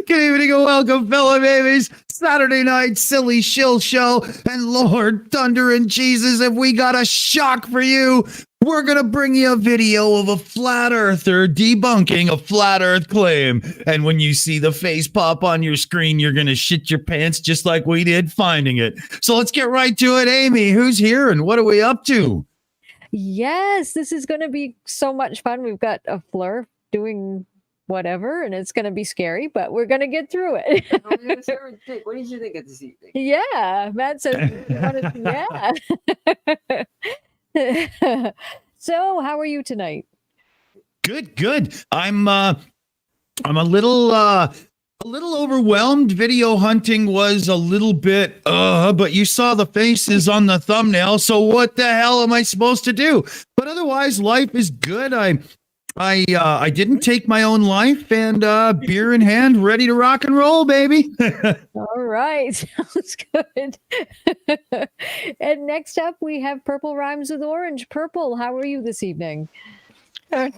Good evening and welcome, fellow babies. Saturday night silly shill show, and Lord Thunder and Jesus, if we got a shock for you, we're gonna bring you a video of a flat earther debunking a flat earth claim. And when you see the face pop on your screen, you're gonna shit your pants just like we did finding it. So let's get right to it. Aimee, who's here and what are we up to? Yes, this is going to be so much fun. We've got a Fleur doing whatever, and it's going to be scary, but we're going to get through it. What did you think of this evening? Yeah, Matt says, yeah. So, how are you tonight? Good. I'm a little overwhelmed. Video hunting was a little bit but you saw the faces on the thumbnail, so what the hell am I supposed to do? But otherwise life is good. I didn't take my own life, and beer in hand, ready to rock and roll, baby. All right, sounds good. And next up, we have Purple Rhymes with Orange. Purple, how are you this evening?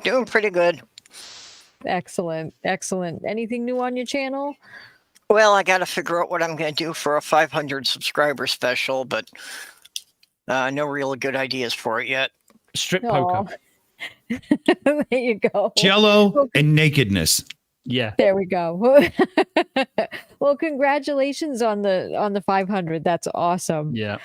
Doing pretty good. Excellent. Anything new on your channel? Well, I got to figure out what I'm going to do for a 500 subscriber special, but no real good ideas for it yet. Strip poker. There you go. Jello and nakedness. Yeah. There we go. Well, congratulations on the 500. That's awesome. Yeah.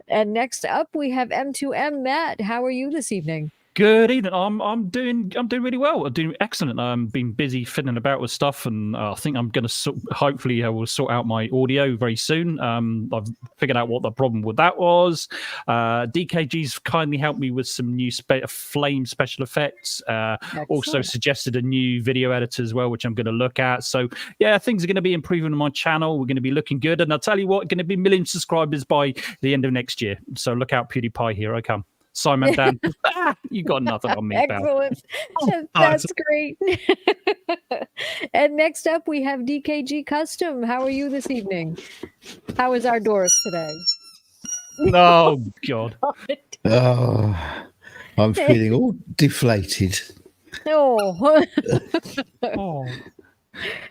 And next up, we have M2M Matt. How are you this evening? Good evening. I'm doing really well. I'm doing excellent. I've been busy fiddling about with stuff, and I think I'm going to hopefully I will sort out my audio very soon. I've figured out what the problem with that was. DKG's kindly helped me with some new flame special effects. Also suggested a new video editor as well, which I'm going to look at. So yeah, things are going to be improving on my channel. We're going to be looking good, and I'll tell you what, going to be 1 million subscribers by the end of next year. So look out, PewDiePie, here I come. Simon Dan, you got nothing on me. Excellent. That's great. And next up, we have DKG Custom. How are you this evening? How is our Doris today? Oh, God. Oh, I'm feeling all deflated. Oh. Oh.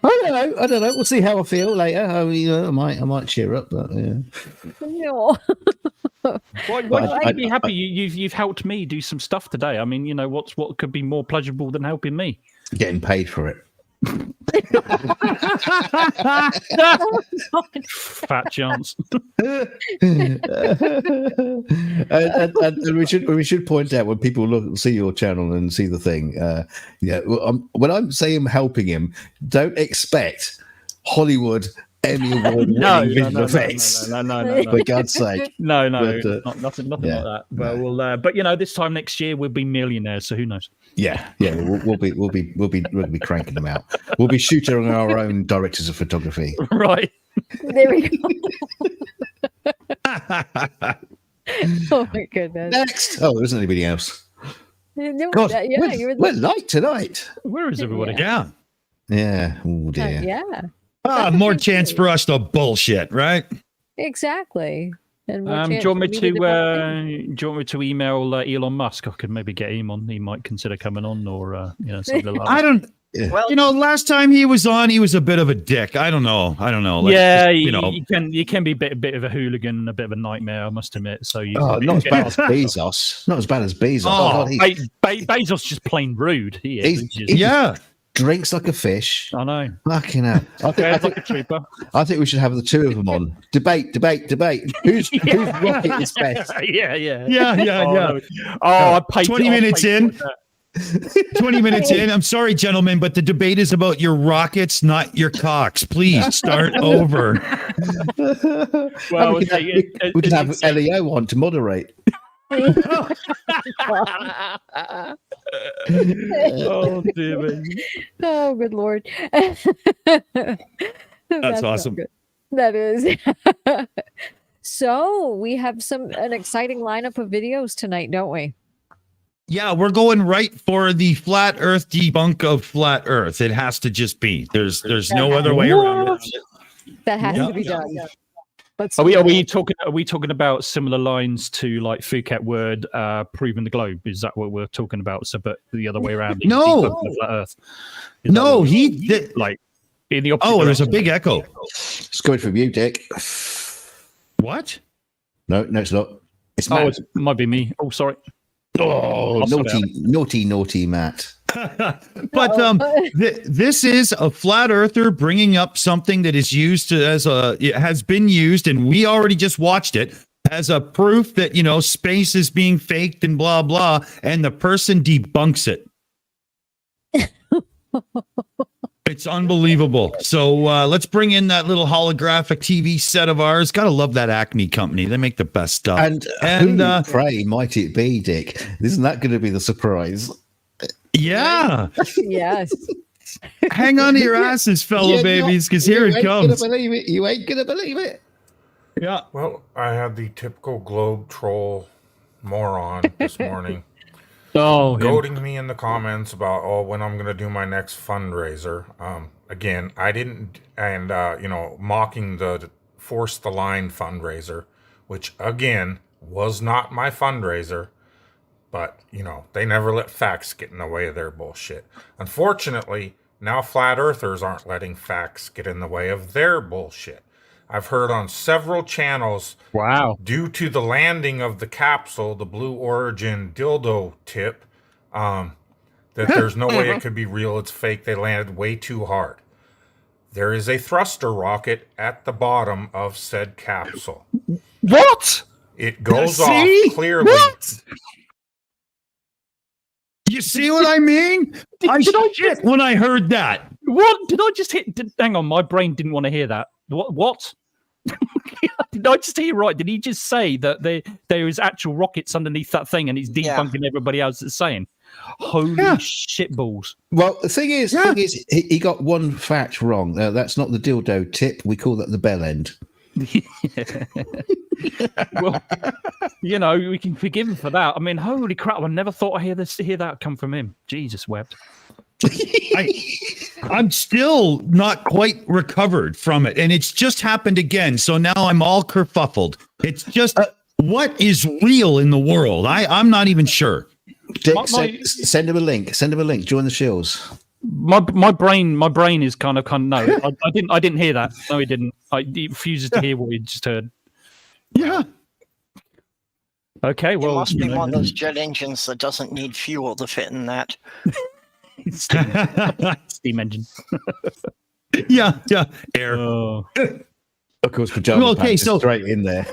I don't know. We'll see how I feel later. I might cheer up, but yeah. No. Why should you be happy? You've helped me do some stuff today. I mean, what could be more pleasurable than helping me? Getting paid for it. Fat chance. and we should point out, when people see your channel and see the thing, when I'm saying helping him, don't expect Hollywood Emmy Award winning visual effects. No. For God's sake. No, But, nothing like that. But we'll. But this time next year we'll be millionaires. So who knows? Yeah. We'll be cranking them out. We'll be shooting our own directors of photography. Right. There we go. Oh my goodness. Next. Oh, there isn't anybody else. No, God, you're we're light tonight. Where is everybody? Yeah. Yeah. Oh dear. yeah. More chance for us to bullshit, right? Exactly. And Do you want me to email Elon Musk? I could maybe get him on. He might consider coming on, or something like that. I don't. Yeah. Well, Last time he was on, he was a bit of a dick. I don't know. You can be a bit of a hooligan, a bit of a nightmare, I must admit. So not as bad as Bezos. Not as bad as Bezos. Oh, Bezos just plain rude. He is. Yeah. Drinks like a fish. I know. Fucking hell. I Like think a trooper. I think we should have the two of them on. Debate. Whose rocket is best? Yeah. Yeah. I paid 20 minutes in. 20 minutes in. I'm sorry, gentlemen, but the debate is about your rockets, not your cocks. Please start over. Well, we can have Leo on to moderate. Oh dear me. Oh, good Lord. That's awesome. Good. That is. So we have an exciting lineup of videos tonight, don't we? Yeah, we're going right for the flat Earth debunk of flat Earth. It has to just be. There's no other way around it. That has to be done. But Are we talking about similar lines to like Phuket Word proving the globe? Is that what we're talking about? So, but the other way around. No. The flat Earth. No, like in the opposite. Oh, there's a direction. big echo. It's coming from you, Dick. What? No, it's not. It's Oh, Matt. it might be me. Oh, sorry. Oh, I'll sort it naughty Matt. But this is a flat earther bringing up something that is used it has been used, and we already just watched it as a proof that space is being faked and blah blah, and the person debunks it. It's unbelievable. So let's bring in that little holographic TV set of ours. Gotta love that Acme company. They make the best stuff. And who pray might it be, Dick? Isn't that going to be the surprise? Yeah. Yes. Hang on to your asses, fellow babies, because here it comes. You ain't gonna believe it. Yeah. Well, I had the typical globe troll moron this morning goading me in the comments about when I'm gonna do my next fundraiser. Again, I didn't, and mocking the Force the Line fundraiser, which again was not my fundraiser. But, they never let facts get in the way of their bullshit. Unfortunately, now flat earthers aren't letting facts get in the way of their bullshit. I've heard on several channels, due to the landing of the capsule, the Blue Origin dildo tip, that there's no way it could be real. It's fake. They landed way too hard. There is a thruster rocket at the bottom of said capsule. What? It goes off clearly. What? You see what I mean? When I heard that. What did I just hit? Hang on, my brain didn't want to hear that. What? Did I just hear right? Did he just say that there is actual rockets underneath that thing and he's debunking everybody else that's saying? Holy shitballs. Well, the thing is, he got one fact wrong. That's not the dildo tip. We call that the bell end. Well, we can forgive him for that. I mean, holy crap! I never thought I'd hear that come from him. Jesus wept. I'm still not quite recovered from it, and it's just happened again. So now I'm all kerfuffled. It's just what is real in the world? I'm not even sure. Dick, send him a link. Send him a link. Join the Shills. My brain is kind of no. I didn't hear that. No, he didn't. He refuses to hear what he just heard. Yeah. Okay. Well, it must be one of those jet engines that doesn't need fuel to fit in that. Steam engine. Yeah. Air. Of course, pajama pants is straight in there.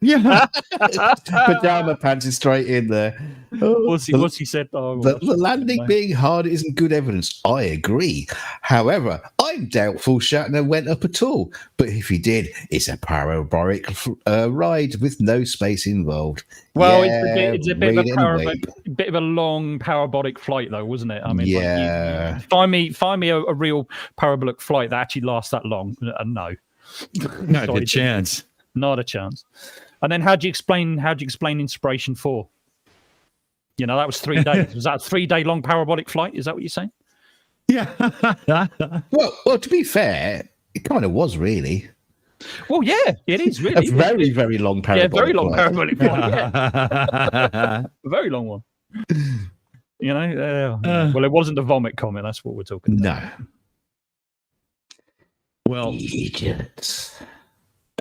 Yeah. Pajama pants is straight in there. What's he said? The landing being hard isn't good evidence. I agree. However, I'm doubtful Shatner went up at all. But if he did, it's a parabolic ride with no space involved. Well, it's a bit of a long parabolic flight, though, wasn't it? I mean, find me a real parabolic flight that actually lasts that long. No. Not a chance. Not a chance. And then how'd you explain Inspiration 4? That was 3 days. Was that a 3-day long parabolic flight? Is that what you're saying? Yeah. well, to be fair, it kind of was really. Well, yeah, it is really. A very, very long parabolic very long flight. Parabolic flight, yeah. A very long one. Well, it wasn't a vomit comment. That's what we're talking about. No. Well, idiots.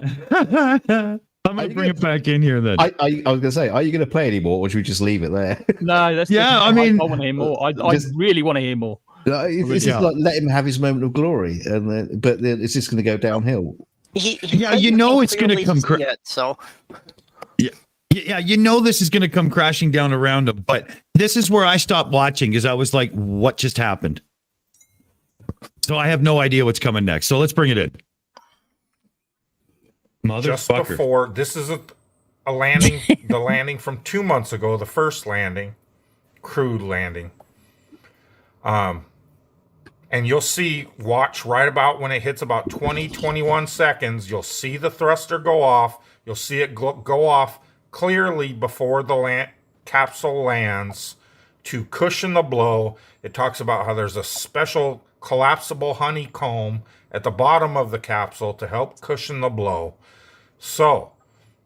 I'm going to bring it back in here then. I was going to say, are you going to play anymore, or should we just leave it there? No, that's I want to hear more. I really want to hear more. It's just like let him have his moment of glory, but it's just going to go downhill. It's going to come. So this is going to come crashing down around him. But this is where I stopped watching because I was like, "What just happened?" So I have no idea what's coming next. So let's bring it in. Just before, this is a landing, the landing from 2 months ago, the first landing, Crude Landing. And you'll watch right about when it hits about 21 seconds, you'll see the thruster go off. You'll see it go off clearly before the capsule lands to cushion the blow. It talks about how there's a special collapsible honeycomb at the bottom of the capsule to help cushion the blow. So,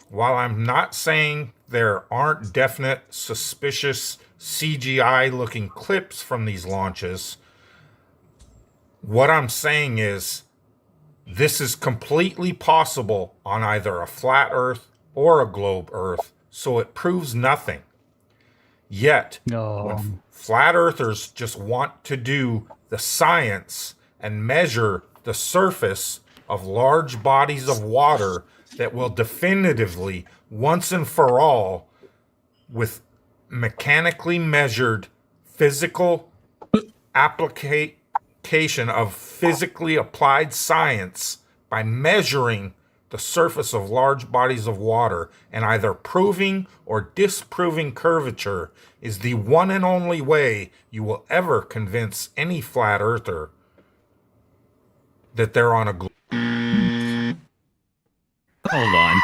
while I'm not saying there aren't definite suspicious CGI-looking clips from these launches, what I'm saying is this is completely possible on either a flat Earth or a globe Earth, so it proves nothing. Yet, when flat earthers just want to do the science and measure the surface of large bodies of water that will definitively, once and for all, with mechanically measured physical application of physically applied science by measuring the surface of large bodies of water and either proving or disproving curvature is the one and only way you will ever convince any flat earther that they're on a globe. Hold on.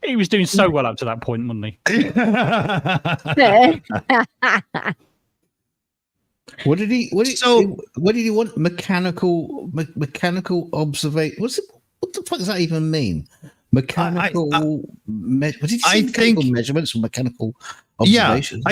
He was doing so well up to that point, wasn't he? What did he want? Mechanical observation. What the fuck does that even mean? Mechanical. What did he say? Mechanical measurements or mechanical observations? Yeah,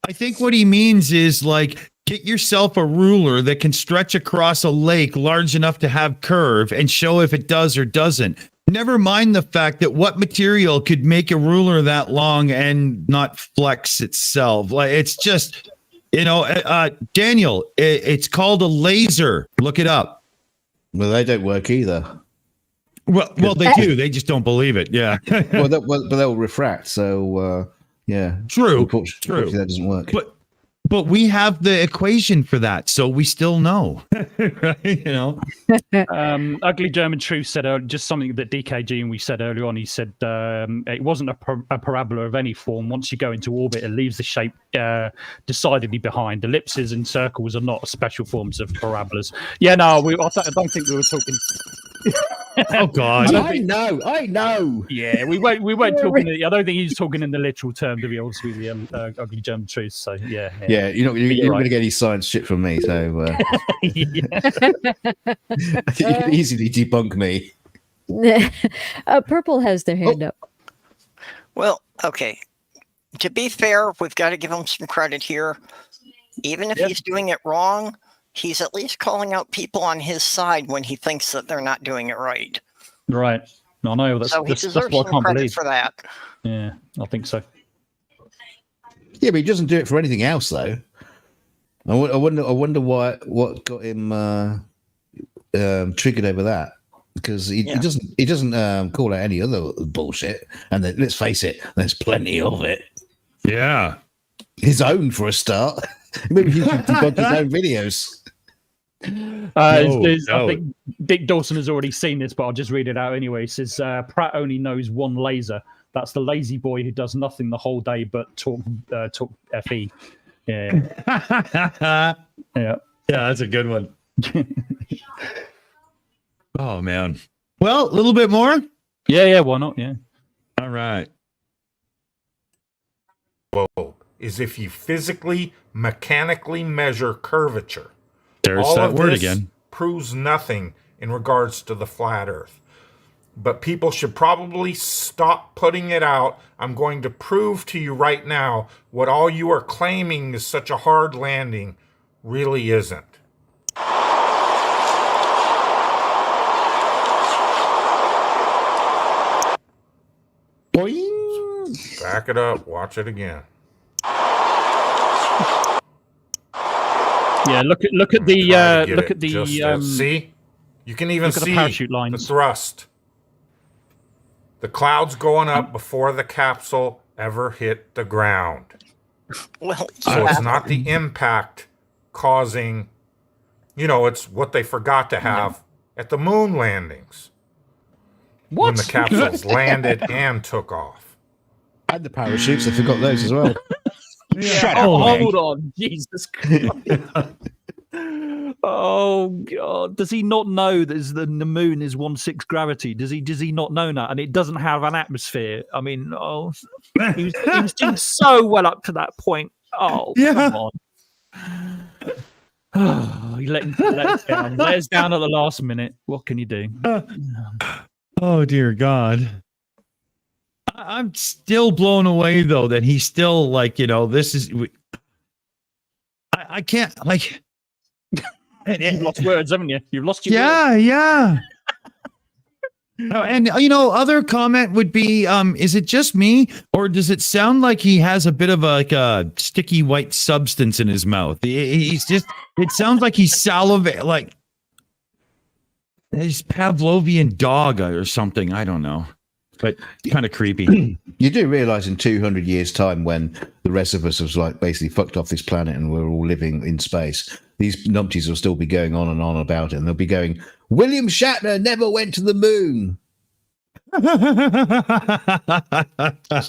I think what he means is like, get yourself a ruler that can stretch across a lake large enough to have curve and show if it does or doesn't. Never mind the fact that what material could make a ruler that long and not flex itself. Like, it's just, Daniel, it's called a laser. Look it up. Well, they don't work either. Well, they do. They just don't believe it. Yeah. but they'll refract. So, yeah. True. Unfortunately, that doesn't work. But we have the equation for that, so we still know. Right? Ugly German Truth said just something that DKG and we said earlier on. He said it wasn't a parabola of any form. Once you go into orbit, it leaves the shape decidedly behind. Ellipses and circles are not special forms of parabolas. Yeah, no, I don't think we were talking. Oh God! I know. Yeah, we weren't talking. I don't think he's talking in the literal term, to be honest with you. Ugly German Truth. So yeah. You're not going to get any science shit from me. So you can easily debunk me. Purple has their hand up. Well, okay. To be fair, we've got to give him some credit here. Even if he's doing it wrong, he's at least calling out people on his side when he thinks that they're not doing it right. Right. No, no, that's so he deserves what I some can't credit believe. for that. Yeah, I think so. Yeah, but he doesn't do it for anything else, though. I wonder what got him triggered over that, because he doesn't call out any other bullshit. And let's face it, there's plenty of it. Yeah, his own for a start. Maybe he should debunk his own videos. I think Dick Dawson has already seen this, but I'll just read it out anyway. It says Pratt only knows one laser. That's the lazy boy who does nothing the whole day but talk FE. Yeah. Yeah, that's a good one. Oh man. Well, a little bit more. Yeah. Why not? Yeah. All right. Is if you physically, mechanically measure curvature. There's all that of word this again. Proves nothing in regards to the flat Earth. But people should probably stop putting it out. I'm going to prove to you right now what all you are claiming is such a hard landing really isn't. Boing. Back it up. Watch it again. Yeah, look at the see, you can even see the parachute lines. The thrust. The clouds going up before the capsule ever hit the ground. Well, so it's not the impact causing, it's what they forgot to have at the moon landings. What? When the capsules landed and took off. And the parachutes, they forgot those as well. Hold on, Jesus Christ. Oh God! Does he not know that the moon is 1/6 gravity? Does he not know that? And it doesn't have an atmosphere. I mean, he was doing so well up to that point. Oh, come on! Oh, he let us down. Let us down at the last minute. What can you do? Oh dear God! I'm still blown away though that he's still this is. I can't like. You've lost words, haven't you? You've lost your words. Yeah. And other comment would be, is it just me, or does it sound like he has a bit of a sticky white substance in his mouth? It sounds like he's salivating, like he's Pavlovian dog or something. I don't know, but kind of creepy. You do realize in 200 years' time, when the rest of us was basically fucked off this planet and we're all living in space, these numpties will still be going on about it, and they'll be going, William Shatner never went to the moon.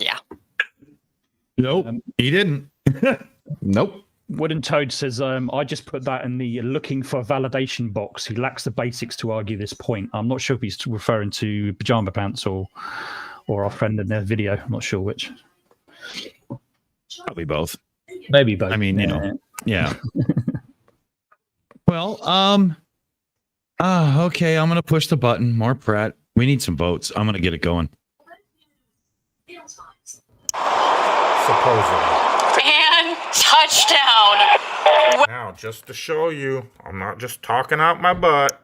Yeah. Nope, he didn't. Nope. Wooden Toad says, I just put that in the looking for validation box. He lacks the basics to argue this point. I'm not sure if he's referring to Pajama Pants or our friend in their video. I'm not sure which. Probably both. Maybe both. I mean, yeah. Well, okay, I'm gonna push the button. More Pratt. We need some votes. I'm gonna get it going. Supposedly. And touchdown. Now, just to show you, I'm not just talking out my butt.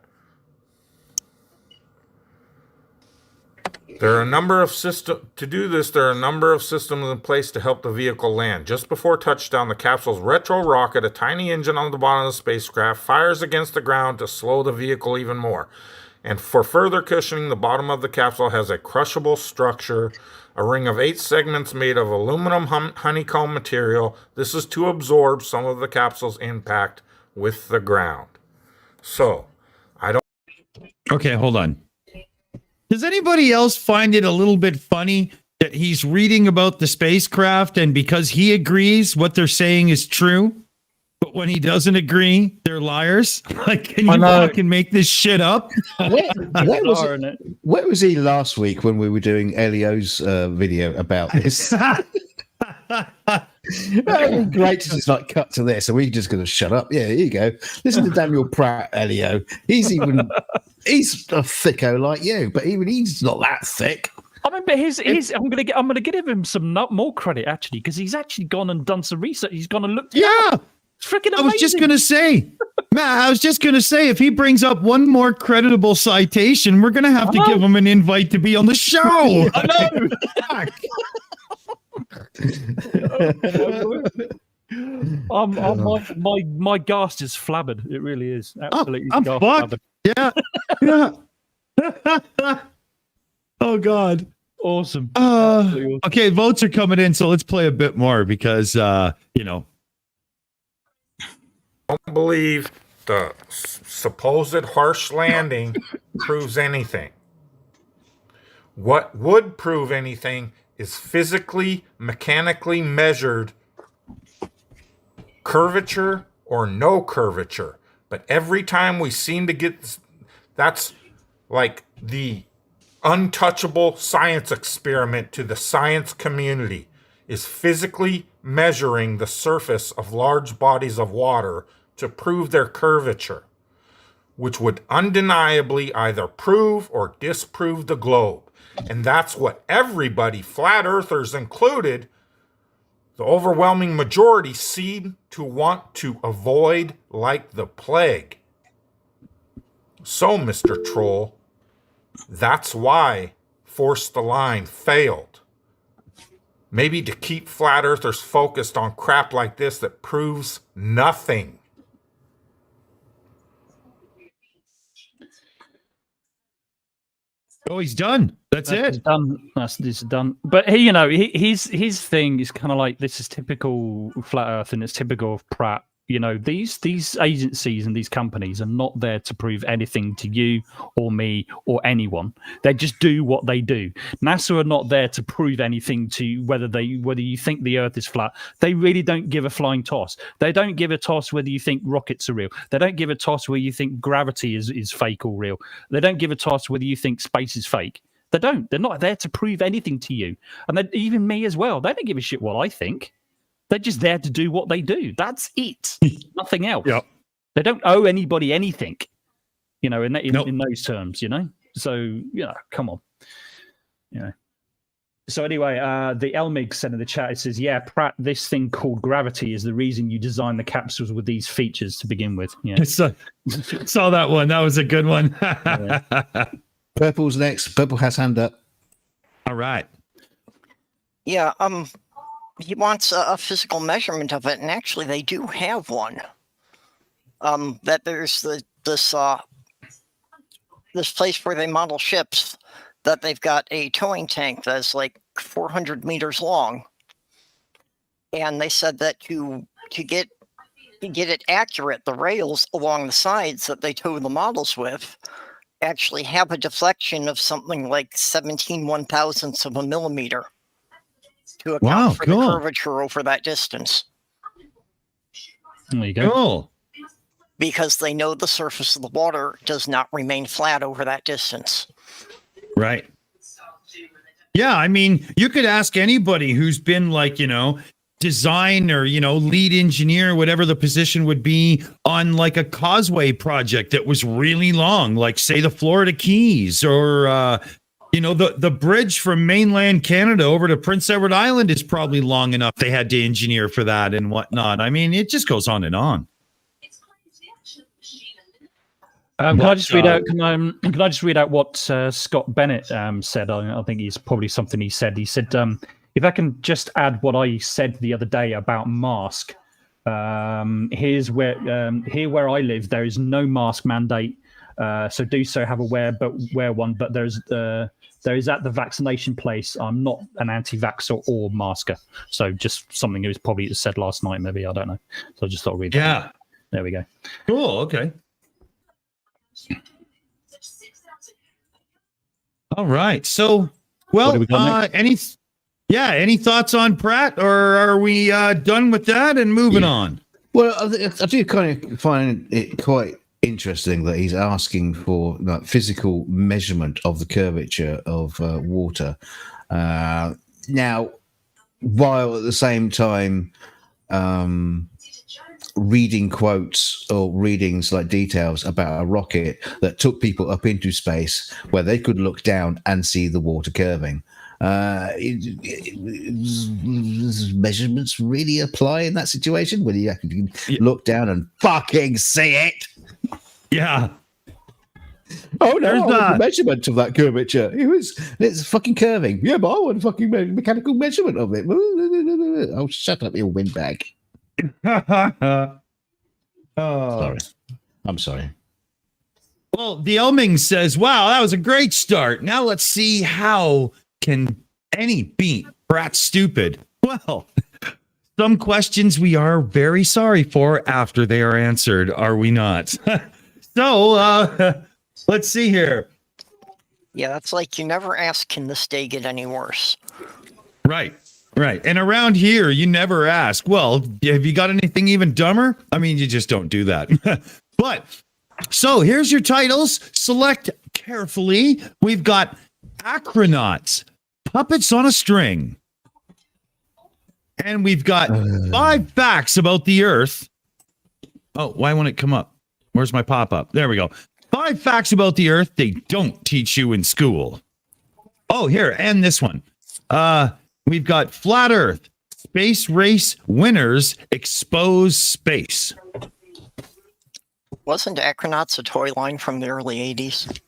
There are a number of systems in place to help the vehicle land. Just before touchdown, the capsule's retro rocket, a tiny engine on the bottom of the spacecraft, fires against the ground to slow the vehicle even more. And for further cushioning, the bottom of the capsule has a crushable structure, a ring of 8 segments made of aluminum honeycomb material. This is to absorb some of the capsule's impact with the ground. So, Okay, hold on. Does anybody else find it a little bit funny that he's reading about the spacecraft and because he agrees what they're saying is true, but when he doesn't agree, they're liars? Like, can you fucking make this shit up? Where was he last week when we were doing Elio's video about this? That'd be great to just like cut to this, and we're just going to shut up. Yeah, here you go. Listen to Daniel Pratt, Elio. He's a thicko like you, but even he's not that thick. I mean, but I'm gonna give him some more credit actually, because he's actually gone and done some research. He's gone and looked. Yeah, freaking amazing. I was just gonna say, Matt. I was just gonna say, if he brings up one more creditable citation, we're gonna have to give him an invite to be on the show. I know. My ghast is flabbered. It really is. Absolutely. I'm fucked. Yeah. Oh God. Awesome. Awesome. Okay, votes are coming in, so let's play a bit more because don't believe the supposed harsh landing proves anything. What would prove anything is physically, mechanically measured curvature or no curvature. But every time we seem to get, that's like the untouchable science experiment to the science community, is physically measuring the surface of large bodies of water to prove their curvature, which would undeniably either prove or disprove the globe. And that's what everybody, flat earthers included, the overwhelming majority seem to want to avoid like the plague. So, Mr. Troll, that's why Force the Line failed. Maybe to keep flat earthers focused on crap like this that proves nothing. Oh, he's done. That's it. Done. This is done. But his thing is kind of like, this is typical flat Earth, and it's typical of Pratt. These agencies and these companies are not there to prove anything to you or me or anyone. They just do what they do. NASA are not there to prove anything to you, whether you think the Earth is flat. They really don't give a flying toss. They don't give a toss whether you think rockets are real. They don't give a toss whether you think gravity is fake or real. They don't give a toss whether you think space is fake. They don't. They're not there to prove anything to you. And even me as well. They don't give a shit what I think. They're just there to do what they do. That's it. Nothing else. Yep. They don't owe anybody anything, in those terms, So, come on. So anyway, the Elmig said in the chat, it says, yeah, Pratt, this thing called gravity is the reason you designed the capsules with these features to begin with. Yeah. I saw that one. That was a good one. Yeah. Purple's next. Purple has hand up. All right. Yeah, he wants a physical measurement of it, and actually they do have one. That there's this place where they model ships, that they've got a towing tank that's like 400 meters long. And they said that to get to get it accurate, the rails along the sides that they tow the models with actually have a deflection of something like 17/1000ths of a millimeter to account for the curvature over that distance. There you go. Cool. Because they know the surface of the water does not remain flat over that distance. Right. Yeah, I mean, you could ask anybody who's been like, design or, lead engineer, whatever the position would be on like a causeway project that was really long, like say the Florida Keys or, the bridge from mainland Canada over to Prince Edward Island is probably long enough. They had to engineer for that and whatnot. I mean, it just goes on and on. Can I just read out? Can I just read out what Scott Bennett said? I think it's probably something he said. He said, "If I can just add what I said the other day about mask. Here where I live, there is no mask mandate. So do so have a wear one. But there is at the vaccination place. I'm not an anti-vaxxer or masker. So just something it was probably said last night. Maybe I don't know. So I just thought I'd read that. Yeah. There we go. Cool. Okay. All right. So, well, any thoughts on Pratt, or are we done with that and moving on? Well, I do kind of find it quite interesting that he's asking for physical measurement of the curvature of water. Now, while at the same time reading quotes or readings like details about a rocket that took people up into space where they could look down and see the water curving. Measurements really apply in that situation when you can look down and fucking see it. Yeah. Oh no, there's the measurement of that curvature. It's fucking curving. Yeah, but I want a fucking mechanical measurement of it. Oh, shut up, you windbag. Sorry. I'm sorry. Well, the Elming says, wow, that was a great start. Now let's see how can any beat Pratt stupid. Well, some questions we are very sorry for after they are answered, are we not? So, let's see here. Yeah, that's like you never ask, can this day get any worse? Right. And around here, you never ask, well, have you got anything even dumber? I mean, you just don't do that. But, so here's your titles. Select carefully. We've got Acronauts, Puppets on a String. And we've got 5 facts about the Earth. Oh, why won't it come up? Where's my pop-up? There we go. 5 facts about the Earth they don't teach you in school. Oh, here, and this one. We've got Flat Earth, Space Race Winners Expose Space. Wasn't Acronauts a toy line from the early 80s?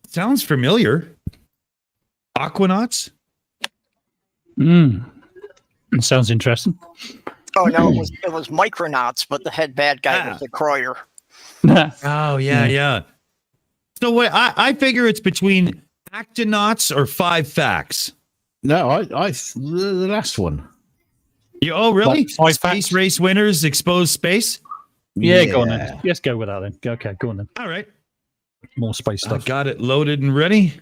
Sounds familiar. Aquanauts? Sounds interesting. Oh, no, it was Micronauts, but the head bad guy was a Croyer. Oh, yeah. So wait, I figure it's between Actonauts or 5 facts. No, I the last one. Oh, really? 5 Space facts? Race Winners Expose Space? Yeah, go on then. Let's go with that then. Okay, go on then. All right. More space stuff. I got it loaded and ready.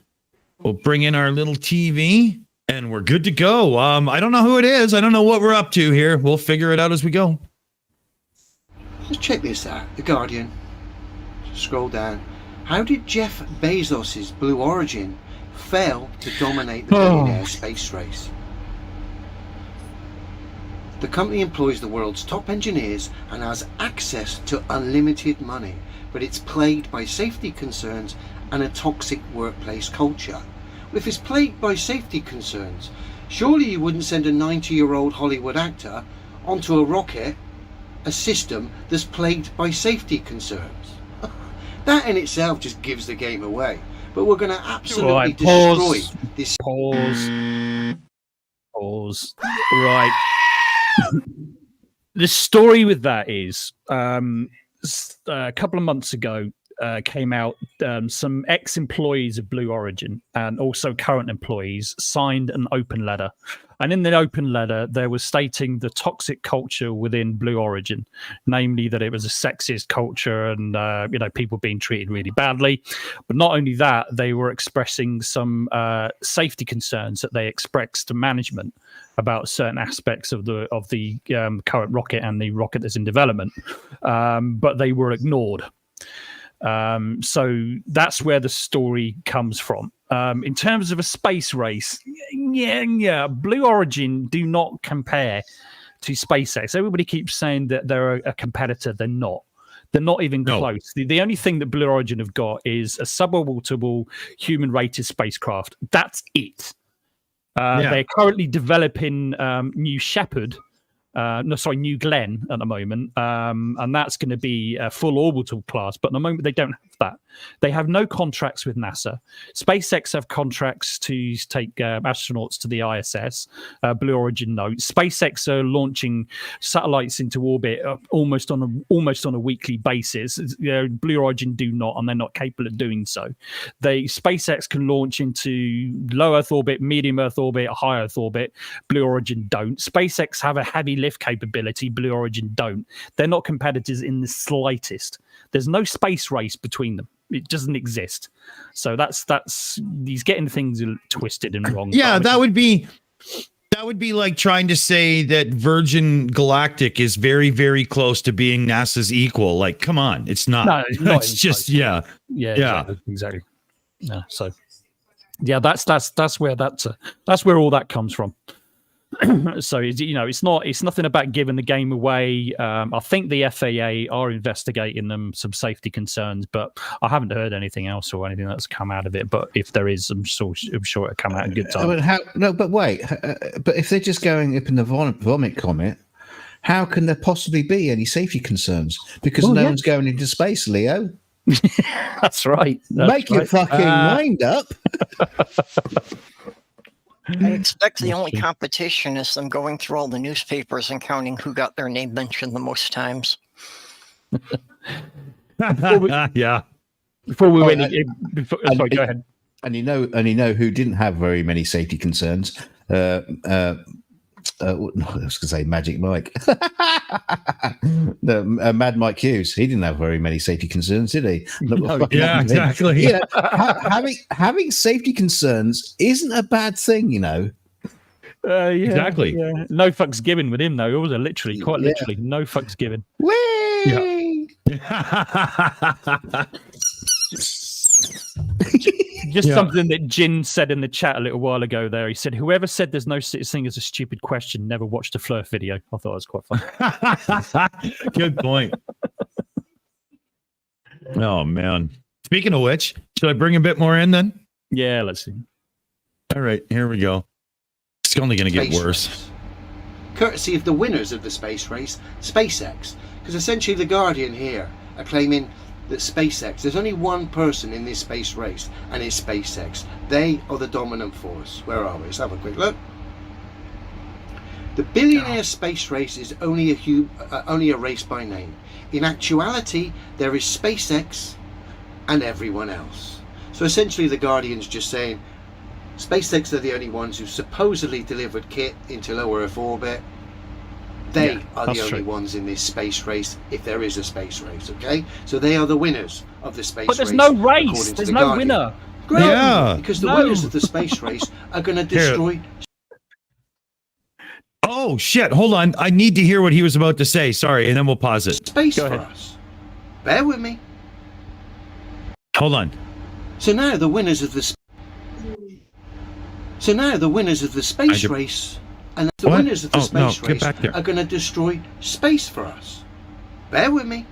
We'll bring in our little TV and we're good to go. I don't know who it is. I don't know what we're up to here. We'll figure it out as we go. Let's check this out. The Guardian. Scroll down. How did Jeff Bezos's Blue Origin fail to dominate the billionaire space race? The company employs the world's top engineers and has access to unlimited money, but it's plagued by safety concerns and a toxic workplace culture. Well, if it's plagued by safety concerns, surely you wouldn't send a 90-year-old Hollywood actor onto a rocket, a system that's plagued by safety concerns. That in itself just gives the game away. But we're going to absolutely destroy this. Pause. Right. The story with that is a couple of months ago, came out. Some ex-employees of Blue Origin and also current employees signed an open letter. And in the open letter, there was stating the toxic culture within Blue Origin, namely that it was a sexist culture and, people being treated really badly. But not only that, they were expressing some safety concerns that they expressed to management about certain aspects of the current rocket and the rocket that's in development. But they were ignored. So that's where the story comes from. In terms of a space race, Blue Origin do not compare to SpaceX. Everybody keeps saying that they're a competitor. They're not. They're not even close. The only thing that Blue Origin have got is a suborbitable human-rated spacecraft. That's it. They're currently developing New Shepard. New Glenn at the moment, and that's going to be a full orbital class. But at the moment, they don't have that. They have no contracts with NASA. SpaceX have contracts to take astronauts to the ISS. Blue Origin no. SpaceX are launching satellites into orbit almost on a weekly basis. Blue Origin do not, and they're not capable of doing so. SpaceX can launch into low Earth orbit, medium Earth orbit, high Earth orbit. Blue Origin don't. SpaceX have a heavy lift capability. Blue Origin don't. They're not competitors in the slightest. There's no space race between them. It doesn't exist. So that's he's getting things twisted and wrong. Yeah, that would be like trying to say that Virgin Galactic is very, very close to being NASA's equal. Like, come on, it's not. No, it's not. It's just yeah. Exactly. Yeah. So yeah, that's where that's where all that comes from. So it's nothing about giving the game away. I think the FAA are investigating some safety concerns, but I haven't heard anything else or anything that's come out of it. But if there is, I'm sure it'll come out in good time. But wait, but if they're just going up in the vomit comet, how can there possibly be any safety concerns? Because no one's going into space, Leo. That's right. Make your fucking mind up. I expect the only competition is them going through all the newspapers and counting who got their name mentioned the most times. Before we sorry, go ahead. And you know who didn't have very many safety concerns. I was going to say Magic Mike. Mad Mike Hughes. He didn't have very many safety concerns, did he? Yeah, exactly. You know, having safety concerns isn't a bad thing, you know. Exactly. Yeah. No fucks given with him, though. It was literally, quite literally, no fucks given. Whee! Just something that Jin said in the chat a little while ago there. He said, whoever said there's no such thing as a stupid question never watched a Flurf video. I thought it was quite funny. Good point. Oh, man. Speaking of which, should I bring a bit more in then? Yeah, let's see. All right, here we go. It's only going to get worse. Race. Courtesy of the winners of the space race, SpaceX. Because essentially the Guardian here are claiming that SpaceX, there's only one person in this space race, and it's SpaceX. They are the dominant force. Where are we? Let's have a quick look. The billionaire space race is only a race by name. In actuality, there is SpaceX and everyone else. So essentially the Guardian's just saying SpaceX are the only ones who supposedly delivered kit into low Earth orbit. They are the only ones in this space race, if there is a space race, okay? So they are the winners of the space race. But there's no race. There's no winner. Great, because the winners of the space race are going to destroy... Oh, shit. Hold on. I need to hear what he was about to say. Sorry, and then we'll pause it. Space for us. Bear with me. Hold on. So now the winners of the... space race... And the winners of the space race are going to destroy space for us. Bear with me.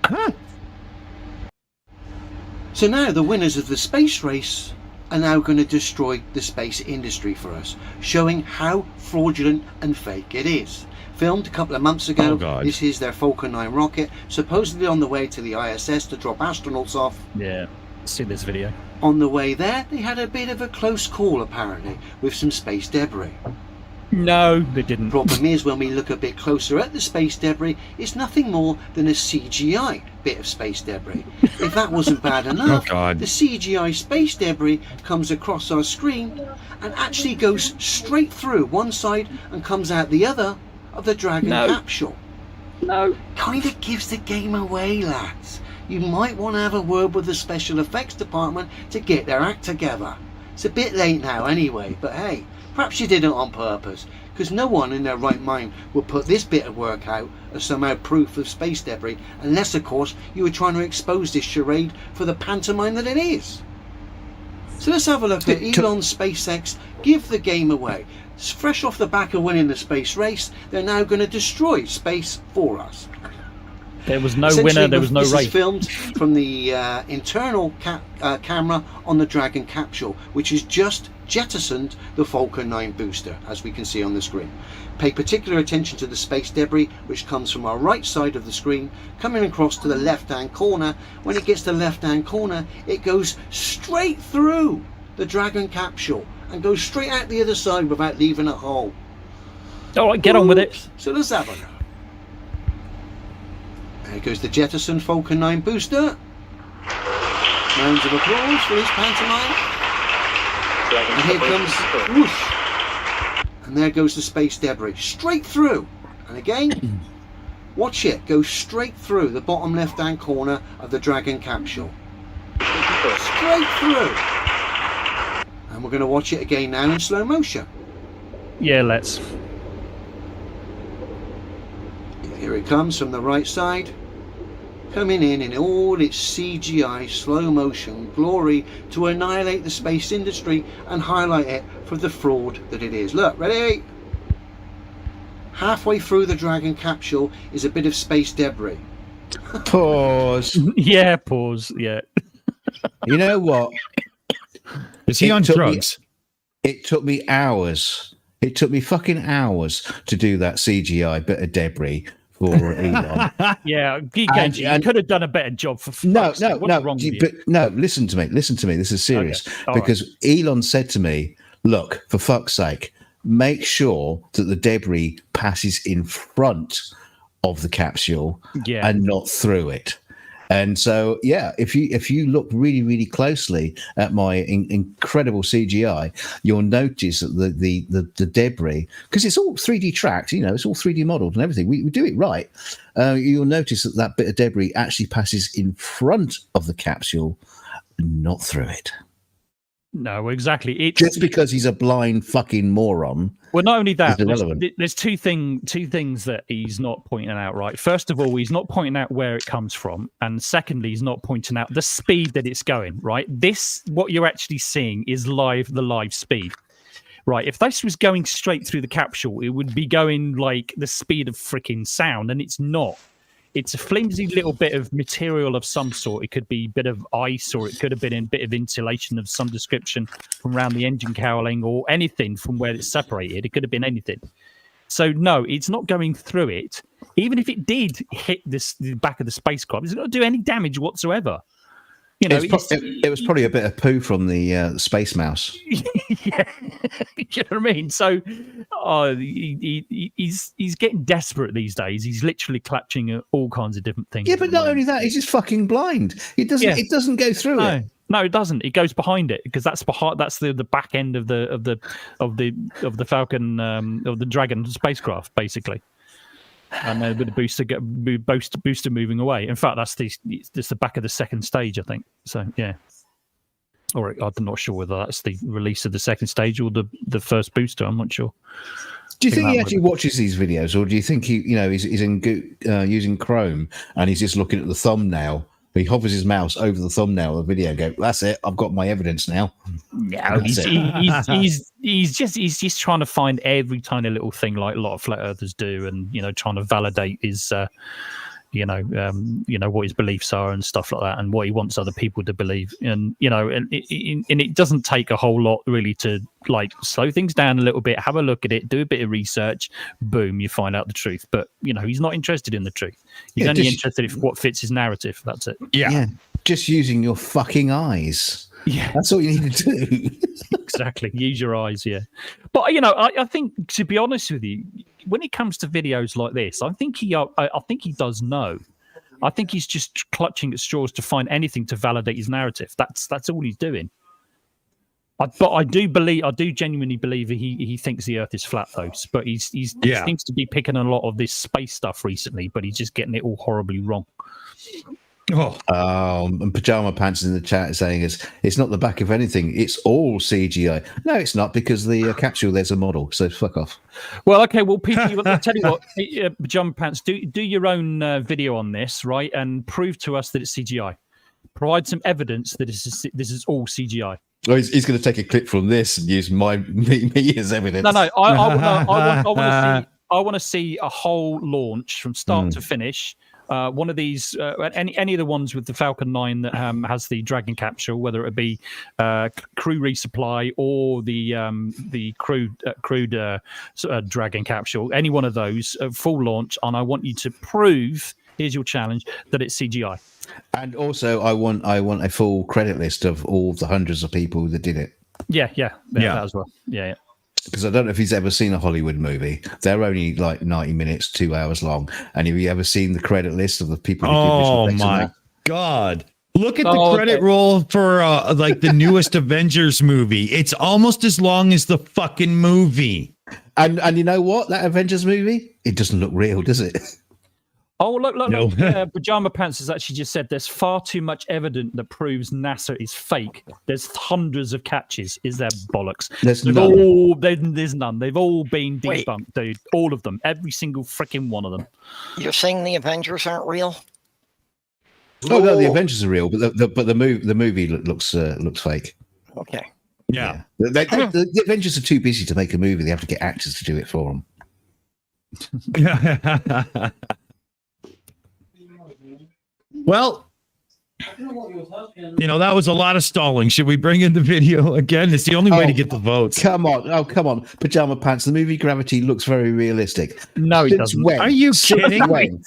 So now the winners of the space race are now going to destroy the space industry for us, showing how fraudulent and fake it is. Filmed a couple of months ago, this is their Falcon 9 rocket, supposedly on the way to the ISS to drop astronauts off. Yeah, see this video. On the way there, they had a bit of a close call, apparently, with some space debris. No, they didn't. Problem is, when we look a bit closer at the space debris, it's nothing more than a CGI bit of space debris. If that wasn't bad enough, the CGI space debris comes across our screen and actually goes straight through one side and comes out the other of the Dragon capsule. No. Kind of gives the game away, lads. You might want to have a word with the special effects department to get their act together. It's a bit late now anyway, but hey, perhaps you did it on purpose, because no one in their right mind would put this bit of work out as somehow proof of space debris, unless of course you were trying to expose this charade for the pantomime that it is. So let's have a look at Elon's SpaceX give the game away. It's fresh off the back of winning the space race, they're now going to destroy space for us. There was no winner, there was no race. race. This is filmed from the internal camera on the Dragon capsule, which has just jettisoned the Falcon 9 booster, as we can see on the screen. Pay particular attention to the space debris, which comes from our right side of the screen, coming across to the left-hand corner. When it gets to the left-hand corner, it goes straight through the Dragon capsule and goes straight out the other side without leaving a hole. All right, get on with it. So let's have a look. There goes the Jettison Falcon 9 booster. Rounds of applause for this pantomime. And here comes whoosh. And there goes the space debris. Straight through. And again, watch it go straight through the bottom left-hand corner of the Dragon capsule. Straight through. And we're going to watch it again now in slow motion. Yeah, let's. Here it comes from the right side, coming in all its CGI slow motion glory to annihilate the space industry and highlight it for the fraud that it is. Look, ready? Halfway through the Dragon capsule is a bit of space debris. Pause. Yeah, pause. Yeah. You know what? Is he on drugs? It took me hours. It took me fucking hours to do that CGI bit of debris for Elon. Yeah, you could have done a better job for no. But listen to me. This is serious. Okay. Because Elon said to me, look, for fuck's sake, make sure that the debris passes in front of the capsule and not through it. And so, yeah, if you look really, really closely at my incredible CGI, you'll notice that the debris, because it's all 3D tracked, it's all 3D modeled and everything. We do it right. You'll notice that bit of debris actually passes in front of the capsule, not through it. No, exactly. Just because he's a blind fucking moron. Well, not only that, irrelevant. there's two things that he's not pointing out right. First of all, he's not pointing out where it comes from, and secondly, he's not pointing out the speed that it's going. Right, what you're actually seeing is the live speed. Right, if this was going straight through the capsule, it would be going like the speed of freaking sound, and it's not. It's a flimsy little bit of material of some sort. It could be a bit of ice, or it could have been a bit of insulation of some description from around the engine cowling, or anything from where it's separated. It could have been anything. So no, it's not going through it. Even if it did hit the back of the spacecraft, it's not going to do any damage whatsoever. It was probably a bit of poo from the space mouse. Yeah, you know what I mean. So, he's getting desperate these days. He's literally clutching at all kinds of different things. Yeah, but not only that, he's just fucking blind. It doesn't go through it. No, it doesn't. It goes behind it because that's the back end of the Falcon of the Dragon spacecraft, basically. And then with the booster moving away. In fact, that's the back of the second stage, I think. So yeah. Or I'm not sure whether that's the release of the second stage or the first booster. I'm not sure. Do you think he actually watches these videos, or do you think he's using Chrome and he's just looking at the thumbnail? He hovers his mouse over the thumbnail of the video and go, that's it, I've got my evidence now. No, he's just trying to find every tiny little thing like a lot of flat earthers do, and trying to validate his what his beliefs are and stuff like that, and what he wants other people to believe. And and it doesn't take a whole lot really to slow things down a little bit, have a look at it, do a bit of research, boom, you find out the truth. But he's not interested in the truth. He's only interested in what fits his narrative. That's it. Yeah. Just using your fucking eyes. Yeah, that's all you need to do. exactly. Use your eyes, yeah. But you know, I think, to be honest with you, when it comes to videos like this, I think he does know. I think he's just clutching at straws to find anything to validate his narrative. That's all he's doing. But I do genuinely believe he thinks the Earth is flat, though. But he seems to be picking a lot of this space stuff recently, but he's just getting it all horribly wrong. And Pajama Pants in the chat saying it's not the back of anything, it's all CGI. No, it's not, because the capsule, there's a model, so fuck off. Well, okay, well, Peter, I'll tell you what, Pajama Pants, do your own video on this, right, and prove to us that it's CGI. Provide some evidence that this is all CGI. Well, he's going to take a clip from this and use me as evidence. No, I want to see a whole launch from start to finish. One of these, any of the ones with the Falcon 9 that has the Dragon capsule, whether it be crew resupply or the crude Dragon capsule, any one of those, full launch, and I want you to prove, here's your challenge, that it's CGI. And also, I want a full credit list of all the hundreds of people that did it. Yeah, that as well. Yeah. Because I don't know if he's ever seen a Hollywood movie. They're only like 90 minutes, 2 hours long. And have you ever seen the credit list of the people who did visual effects? Oh my God. Look at the credit roll for like the newest Avengers movie. It's almost as long as the fucking movie. And you know what? That Avengers movie, it doesn't look real, does it? Oh, look. Pajama Pants has actually just said there's far too much evidence that proves NASA is fake. There's hundreds of catches. Is there bollocks? There's none. There's none. They've all been debunked, dude. All of them. Every single freaking one of them. You're saying the Avengers aren't real? Oh, no, the Avengers are real, but the movie looks fake. Okay. Yeah. The Avengers are too busy to make a movie. They have to get actors to do it for them. Well, that was a lot of stalling. Should we bring in the video again? It's the only way to get the votes. Come on. Pajama Pants. The movie Gravity looks very realistic. No, it doesn't. When? Are you kidding? When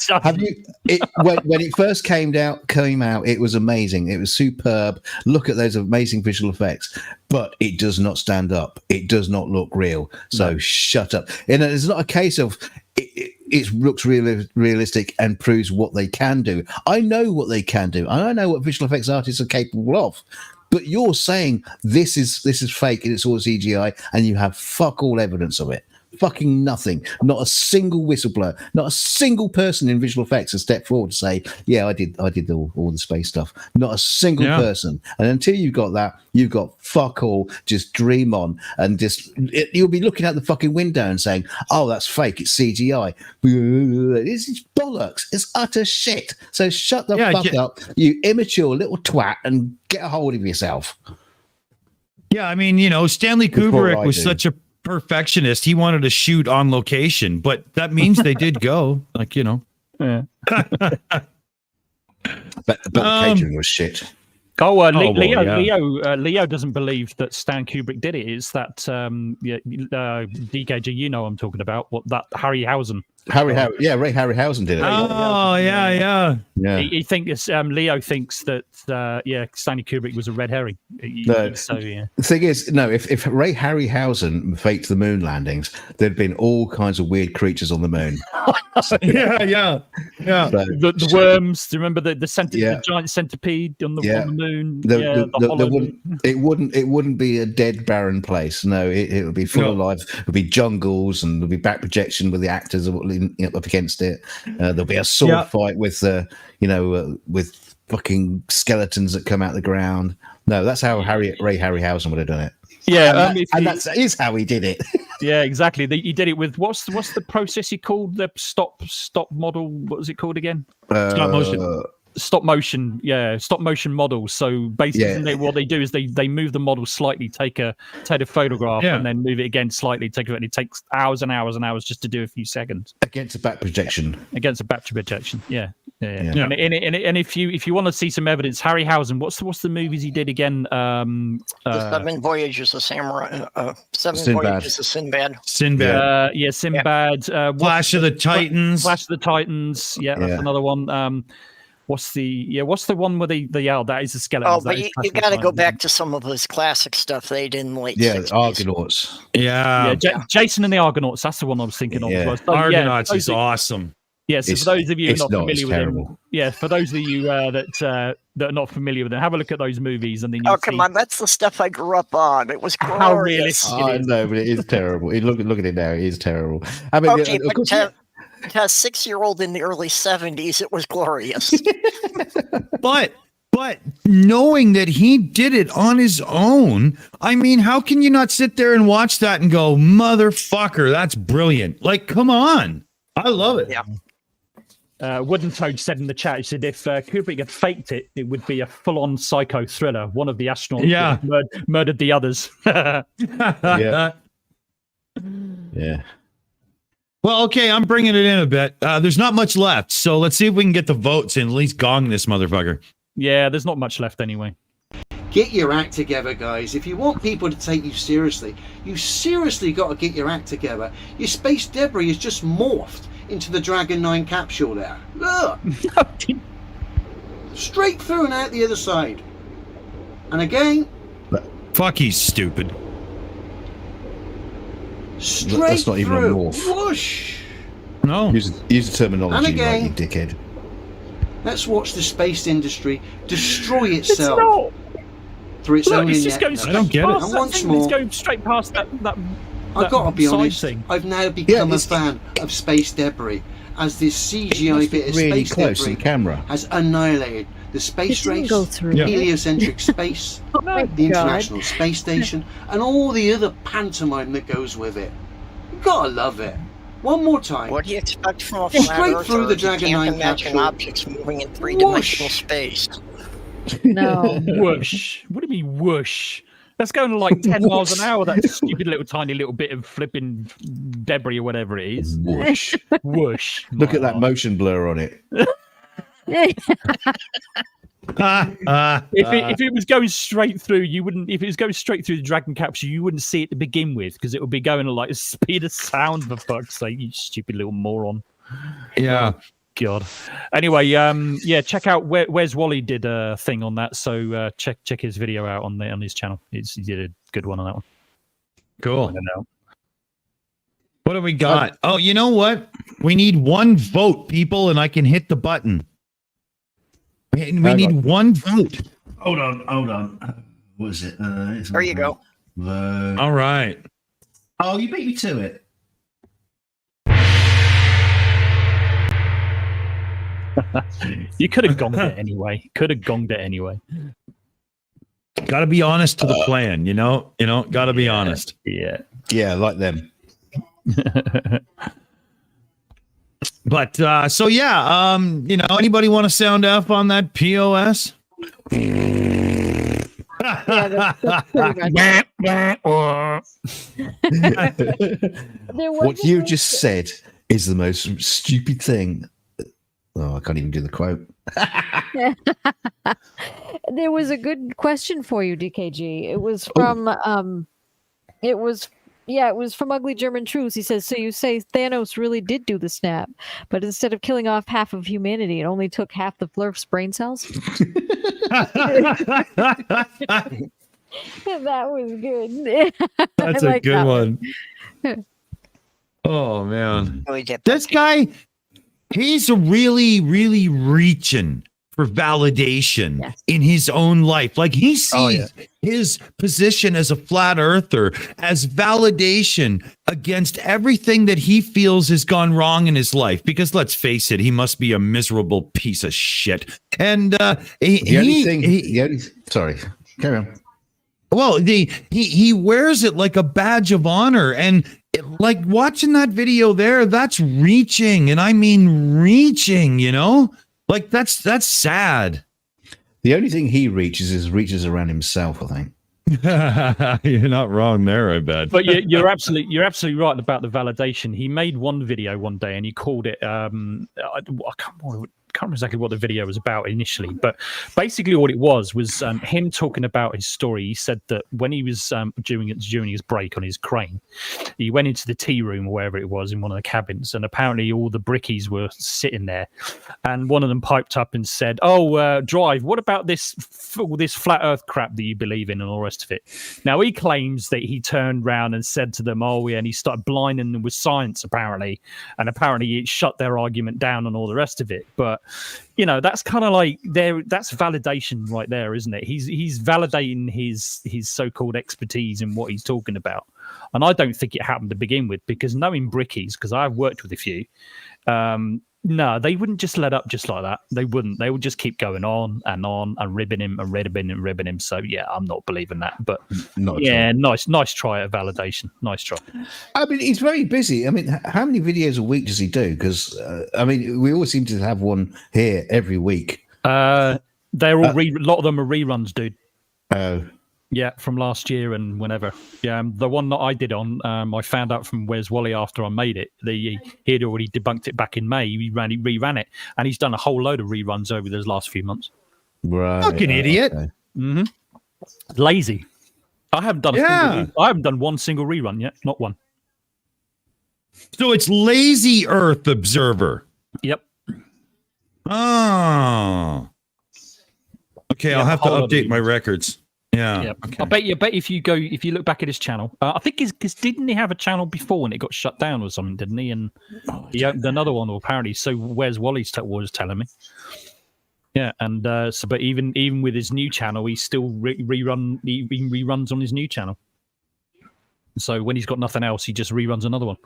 it first came out, it was amazing. It was superb. Look at those amazing visual effects. But it does not stand up. It does not look real. So shut up. And it's not a case of it looks realistic and proves what they can do. I know what they can do. And I know what visual effects artists are capable of. But you're saying this is fake and it's all CGI, and you have fuck all evidence of it. Fucking nothing. Not a single whistleblower, not a single person in visual effects has stepped forward to say, yeah, I did all the space stuff. Not a single person. And until you've got that, you've got fuck all. Just dream on, and you'll be looking out the fucking window and saying, oh, that's fake, it's CGI. It's bollocks. It's utter shit. So shut the fuck up, you immature little twat, and get a hold of yourself. Yeah, I mean, Stanley Kubrick was such a perfectionist. He wanted to shoot on location, but that means they did go. Yeah. But the catering was shit. Leo doesn't believe that Stan Kubrick did it. It's that DKG, I'm talking about. What that Harryhausen. Ray Harryhausen did it. Oh, yeah. He thinks Leo thinks that Stanley Kubrick was a red herring. The thing is, no, if Ray Harryhausen faked the moon landings, there'd been all kinds of weird creatures on the moon. Yeah. So, the worms. Do you remember the giant centipede on the moon? It wouldn't be a dead barren place. No, it would be full of life. It would be jungles, and there'll be back projection with the actors up against it. There'll be a sword fight with with fucking skeletons that come out the ground. No, that's how Ray Harryhausen would have done it. Yeah, that is how he did it. Yeah, exactly. He did it with what's the process he called? The stop model. What was it called again? Stop motion. Stop motion models. So basically, what they do is they move the model slightly, take a photograph, and then move it again slightly. And it takes hours and hours and hours just to do a few seconds against a back projection. Yeah. And if you want to see some evidence, Harryhausen, what's the movies he did again? The Seven Voyages of Samurai. Voyages of Sinbad. Sinbad. Sinbad. Flash of the Titans. Yeah, that's another one. What's the one where the that is the skeleton? Oh, but you got to go back to some of his classic stuff they did in the late 60s. Argonauts. Yeah. Jason and the Argonauts. That's the one I was thinking of. Yeah. So, Argonauts is awesome. Yeah, so for those of you not familiar with terrible. him, for those of you that are not familiar with him, have a look at those movies and then you come on, that's the stuff I grew up on. It was glorious. How realistic it is. No, but it is terrible. Look at it now. It is terrible. I mean, okay, but to a 6-year-old in the early 70s, it was glorious. But knowing that he did it on his own, I mean, how can you not sit there and watch that and go, motherfucker, that's brilliant? Like, come on. I love it. Yeah. Wooden Toad said in the chat, he said if Kubrick had faked it, it would be a full-on psycho thriller. One of the astronauts murdered the others. Yeah. Well, okay, I'm bringing it in a bit. There's not much left, so let's see if we can get the votes and at least gong this motherfucker. Yeah, there's not much left anyway. Get your act together, guys. If you want people to take you seriously got to get your act together. Your space debris is just morphed into the Dragon 9 capsule there. Look! Straight through and out the other side. And again... Fuck, he's stupid. Straight That's not even a through. morph. Whoosh! No. Use the terminology, And again, right, you dickhead. Let's watch the space industry destroy itself through its own it's just going I don't get it. And once more, it's going straight past that I've got to be honest, thing. I've now become a fan of space debris, as this CGI bit of Really space close to debris the camera. has annihilated the space It didn't race, go through. heliocentric space, my the God. International Space Station, and all the other pantomime that goes with it. You gotta love it. One more time. What do you expect from a Straight flat earther? through the You Dragon can't 9 imagine capsule. objects moving in three-dimensional Whoosh. space. No. Whoosh. What do you mean whoosh? That's going to like 10 miles an hour, that stupid little tiny little bit of flipping debris or whatever it is. Whoosh. Whoosh. Look at that motion blur on it. If it was going straight through, you wouldn't. If it was going straight through the Dragon capsule, you wouldn't see it to begin with because it would be going at like the speed of sound. For fuck's sake, you stupid little moron! Yeah. Oh, God. Anyway, check out Where's Wally did a thing on that. So check his video out on his channel. He did a good one on that one. Cool. I don't know. What do we got? Oh, you know what? We need one vote, people, and I can hit the button. We need one vote. Hold on. What is it? There you go. All right. Oh, you beat me to it. You could have gonged it anyway. Got to be honest to the plan, you know. Got to be honest. Yeah. Yeah, like them. But so yeah, anybody want to sound off on that POS? That's pretty much There What was you a- just said is the most stupid thing. Oh, I can't even do the quote. There was a good question for you, DKG. It was from it was from Ugly German Truths. He says, so you say Thanos really did do the snap, but instead of killing off half of humanity, it only took half the Flurf's brain cells? That was good. That's I a like good that one. Oh man. Oh, he did. This guy, he's really, really reaching for validation in his own life. Like he sees his position as a flat earther as validation against everything that he feels has gone wrong in his life. Because let's face it, he must be a miserable piece of shit. And sorry, carry on. Well, he wears it like a badge of honor, and like watching that video there, that's reaching, and I mean reaching, like that's sad. The only thing he reaches around himself, I think. You're not wrong there, I bet. But you're absolutely right about the validation. He made one video one day and he called it I can't can't remember exactly what the video was about initially, but basically what it was him talking about his story. He said that when he was during his break on his crane, he went into the tea room or wherever it was in one of the cabins, and apparently all the brickies were sitting there, and one of them piped up and said, "Oh, Drive, what about this flat Earth crap that you believe in and all the rest of it?" Now he claims that he turned round and said to them, "Oh yeah," and he started blinding them with science apparently, and apparently it shut their argument down and all the rest of it. But that's kind of like that's validation right there, isn't it? He's validating his so-called expertise in what he's talking about, and I don't think it happened to begin with, because knowing brickies, because I've worked with a few, no, they wouldn't just let up just like that. They wouldn't. They would just keep going on and ribbing him and ribbing him. So yeah, I'm not believing that. But nice try at validation. Nice try. I mean, he's very busy. I mean, how many videos a week does he do? Because I mean, we always seem to have one here every week. They're all a lot of them are reruns, dude. Oh. Yeah, from last year and whenever. Yeah, the one that I did on, I found out from Where's Wally after I made it. He had already debunked it back in May. He reran it, and he's done a whole load of reruns over those last few months. Right, fucking idiot. Okay. Mm-hmm. Lazy. I haven't done I haven't done one single rerun yet. Not one. So it's Lazy Earth Observer. Yep. Oh. Okay, I'll have to update my records. Yeah. Okay. I bet if you look back at his channel, I think because didn't he have a channel before and it got shut down or something, didn't he? And he opened another one apparently. So Where's Wally's was telling me. Yeah, and but even with his new channel, he still reruns on his new channel. So when he's got nothing else, he just reruns another one.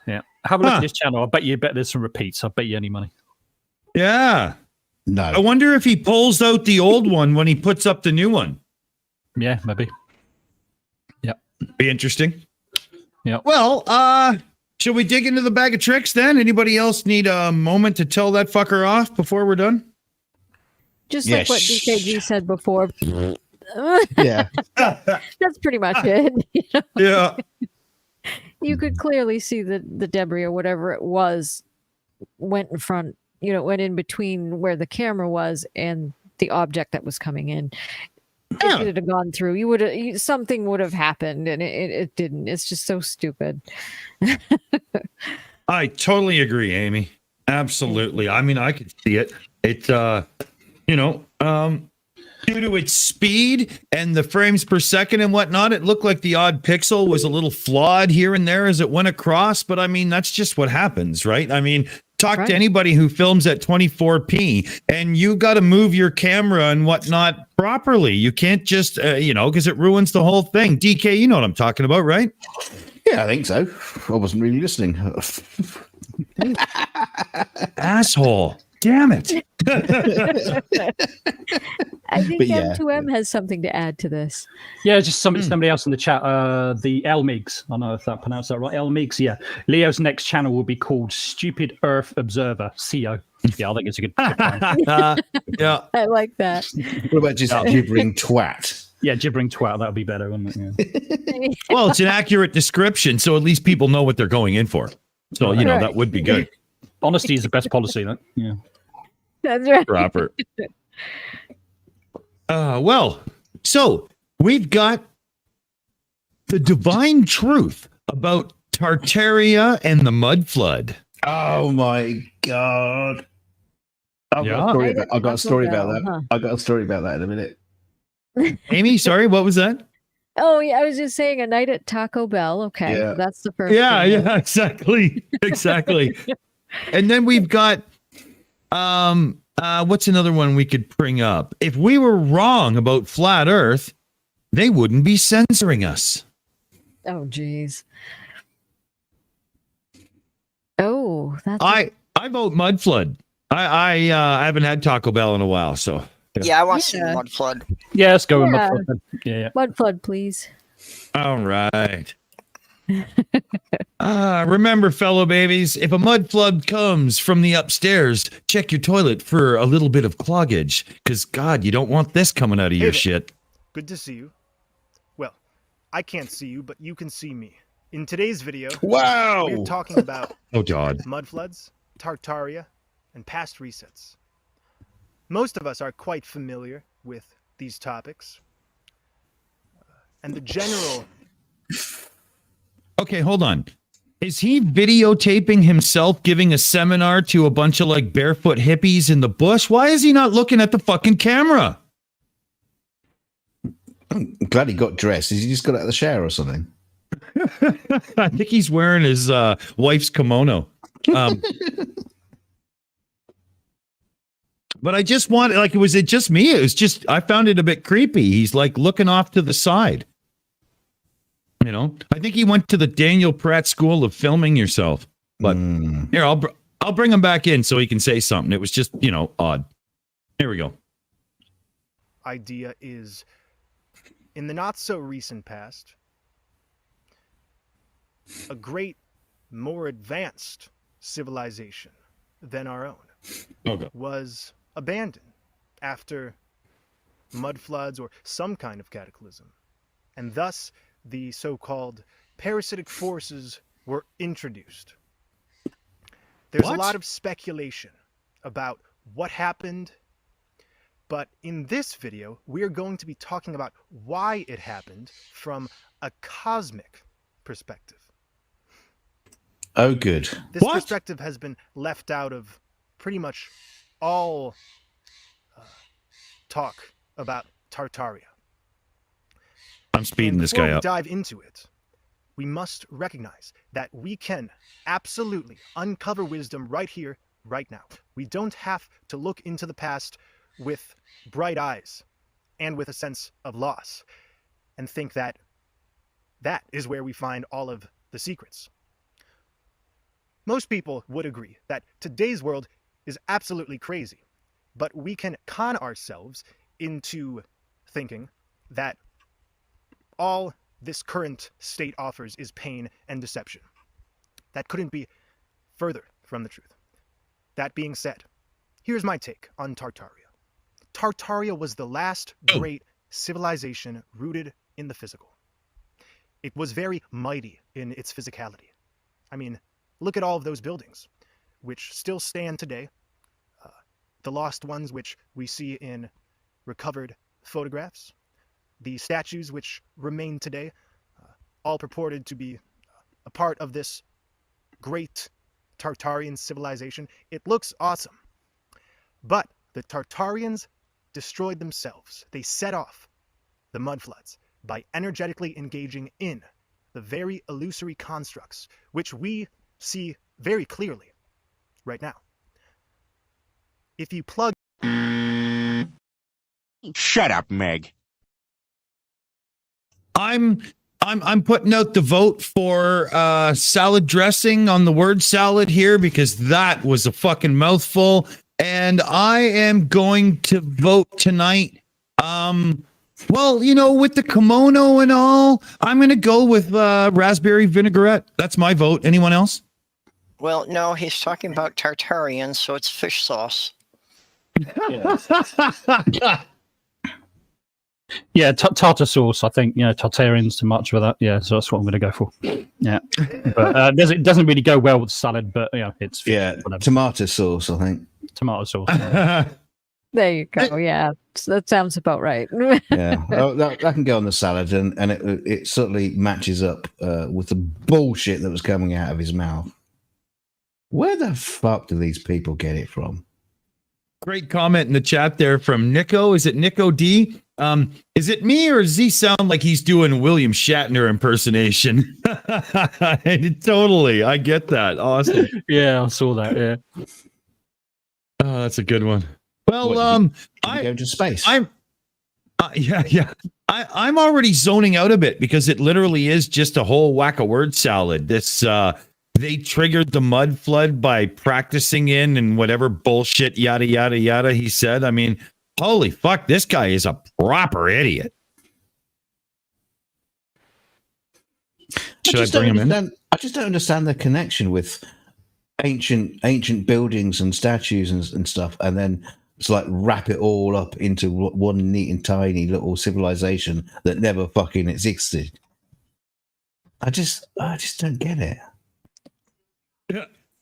Yeah, have a look at his channel. I bet there's some repeats. I bet you any money. Yeah. No. I wonder if he pulls out the old one when he puts up the new one. Yeah, maybe. Yeah. Be interesting. Yeah. Well, shall we dig into the bag of tricks then? Anybody else need a moment to tell that fucker off before we're done? Just like what DKG said before. Yeah. That's pretty much it. Yeah. You could clearly see the debris or whatever it was went in front, went in between where the camera was and the object that was coming in. If it had gone through, something would have happened, and it didn't. It's just so stupid. I totally agree, Amy. Absolutely. I mean, I could see it. It, due to its speed and the frames per second and whatnot, it looked like the odd pixel was a little flawed here and there as it went across. But I mean, that's just what happens, right? I mean, talk to anybody who films at 24p, and you got to move your camera and whatnot properly. You can't just, because it ruins the whole thing. DK, you know what I'm talking about, right? Yeah, I think so. I wasn't really listening. Asshole. Damn it. I think M2M has something to add to this. Yeah, just somebody else in the chat. The Elmigs. I don't know if that pronounced that right. Elmigs, yeah. Leo's next channel will be called Stupid Earth Observer, CO. Yeah, I think it's a good yeah. I like that. What about just gibbering twat? Yeah, gibbering twat. That would be better, wouldn't it? Yeah. Well, it's an accurate description, so at least people know what they're going in for. So, that would be good. Honesty is the best policy, then. Yeah. That's right. Proper. Well, so we've got the divine truth about Tartaria and the mud flood. Oh my god! I've got a story about that. I've got a story about that in a minute. Amy, sorry, what was that? Oh yeah, I was just saying a night at Taco Bell. Okay, Yeah. that's the first. Yeah, thing. yeah, exactly. And then we've got what's another one we could bring up? If we were wrong about flat Earth, they wouldn't be censoring us. Oh geez. Oh, that's I vote mud flood. I haven't had Taco Bell in a while, so Yeah, I want to see the mud flood. Yeah, let's go with Yeah. Mud Flood. Yeah. Mud flood, please. all right. Remember, fellow babies, if a mud flood comes from the upstairs, check your toilet for a little bit of cloggage, because God, you don't want this coming out of your there. shit. Good to see you. Well, I can't see you, but you can see me. In today's video, Wow. we're talking about Oh God. mud floods, Tartaria, and past resets. Most of us are quite familiar with these topics. And the general... Okay, hold on. Is he videotaping himself giving a seminar to a bunch of like barefoot hippies in the bush? Why is he not looking at the fucking camera? I'm glad he got dressed. Is he just got out of the shower or something? I think he's wearing his wife's kimono. But I just wanted, like, was it just me? It was just, I found it a bit creepy. He's like looking off to the side. You know, I think he went to the Daniel Pratt School of Filming Yourself. But here, I'll bring him back in so he can say something. It was just, you know, odd. Here we go. Idea is, in the not so recent past, a great, more advanced civilization than our own was abandoned after mud floods or some kind of cataclysm, and thus the so-called parasitic forces were introduced. There's a lot of speculation about what happened, but in this video, we're going to be talking about why it happened from a cosmic perspective. Oh, good. This perspective has been left out of pretty much all talk about Tartaria. I'm speeding this guy Before we up. dive into it, we must recognize that we can absolutely uncover wisdom right here, right now. We don't have to look into the past with bright eyes and with a sense of loss and think that that is where we find all of the secrets. Most people would agree that today's world is absolutely crazy, but we can con ourselves into thinking that all this current state offers is pain and deception. That couldn't be further from the truth. That being said, here's my take on Tartaria. Tartaria was the last great civilization rooted in the physical. It was very mighty in its physicality. I mean, look at all of those buildings, which still stand today. The lost ones, which we see in recovered photographs. The statues which remain today, all purported to be a part of this great Tartarian civilization. It looks awesome. But the Tartarians destroyed themselves. They set off the mud floods by energetically engaging in the very illusory constructs, which we see very clearly right now. If you plug... Shut up, Meg. I'm putting out the vote for salad dressing on the word salad here because that was a fucking mouthful. And I am going to vote tonight. Well, you know, with the kimono and all, I'm going to go with raspberry vinaigrette. That's my vote. Anyone else? Well, no, he's talking about Tartarians, so it's fish sauce. Yeah, tartar sauce. I think, you know, Tartarians too much with that. Yeah, so that's what I'm going to go for. Yeah, but it doesn't really go well with salad. But yeah, it's tomato sauce. I think tomato sauce. There you go. Yeah, that sounds about right. Yeah, that can go on the salad, and it certainly matches up with the bullshit that was coming out of his mouth. Where the fuck do these people get it from? Great comment in the chat there from Nico. Is it Nico D? Is it me or does he sound like he's doing William Shatner impersonation? Totally. I get that. Awesome. Yeah, I saw that. Yeah. Oh, that's a good one. Well, Did you go to space? I'm already zoning out a bit because it literally is just a whole whack of word salad. This they triggered the mud flood by practicing in and whatever bullshit yada yada yada he said. I mean, holy fuck, this guy is a proper idiot. Should I bring him in? I just don't understand the connection with ancient buildings and statues and stuff, and then it's like wrap it all up into one neat and tiny little civilization that never fucking existed. I just don't get it.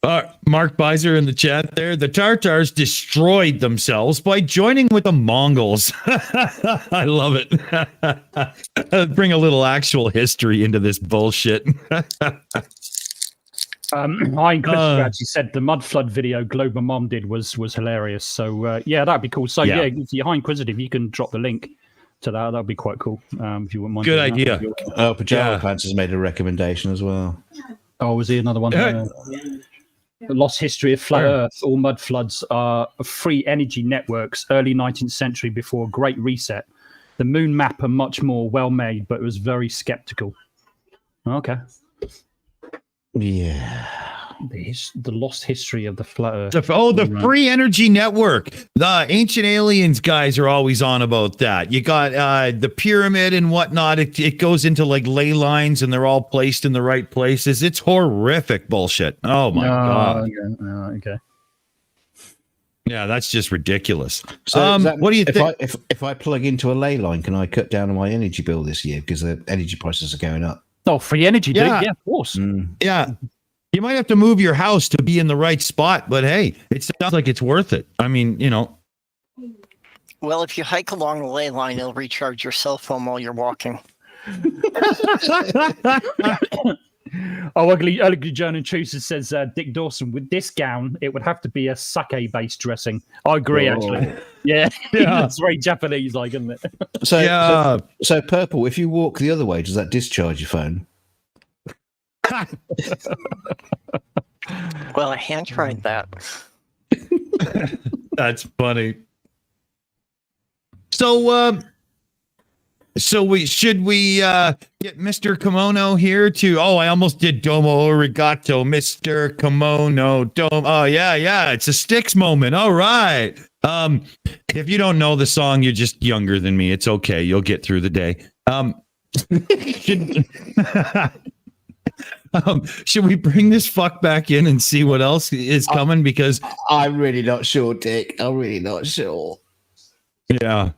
Mark Beiser in the chat there. The Tartars destroyed themselves by joining with the Mongols. I love it. Bring a little actual history into this bullshit. Hein Christopher actually said the mud flood video Global Mom did was hilarious. So yeah, that'd be cool. So yeah, if you're Hein Inquisitive, you can drop the link to that. That'd be quite cool. If you wouldn't mind. Good idea. Pajama Pants has made a recommendation as well. Oh, was he another one? The Lost History of Flat Earth. All mud floods are free energy networks. Early 19th century, before Great Reset. The moon map are much more well made, but it was very skeptical. Okay. Yeah. The lost history of the flat Earth. The free energy network. The Ancient Aliens guys are always on about that. You got the pyramid and whatnot. It goes into like ley lines and they're all placed in the right places. It's horrific bullshit. Oh my God. Okay. Yeah, that's just ridiculous. So what do you think? If I plug into a ley line, can I cut down on my energy bill this year because the energy prices are going up? Oh, free energy, dude. Yeah, of course. Yeah. You might have to move your house to be in the right spot, but hey, it sounds like it's worth it. I mean, you know. Well, if you hike along the ley line, it'll recharge your cell phone while you're walking. Ugly Joan and Trucer says, Dick Dawson, with this gown, it would have to be a sake-based dressing. I agree, actually. Yeah. It's very Japanese-like, isn't it? So, Purple, if you walk the other way, does that discharge your phone? Well, I hand tried that. That's funny. So we get Mr. Kimono here to I almost did Domo Arigato, Mr. Kimono Domo. Oh yeah, it's a Styx moment. All right. If you don't know the song, you're just younger than me. It's okay. You'll get through the day. Should we bring this fuck back in and see what else is coming? Because I'm really not sure, Dick. I'm really not sure. Yeah.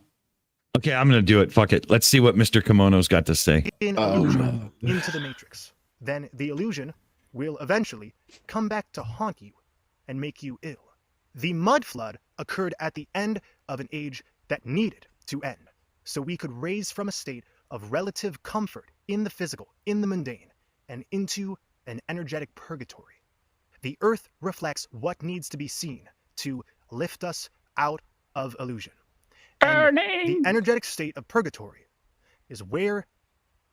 Okay, I'm going to do it. Fuck it. Let's see what Mr. Kimono's got to say. Illusion into the Matrix. Then the illusion will eventually come back to haunt you and make you ill. The mud flood occurred at the end of an age that needed to end, so we could raise from a state of relative comfort in the physical, in the mundane, and into an energetic purgatory. The earth reflects what needs to be seen to lift us out of illusion. And the energetic state of purgatory is where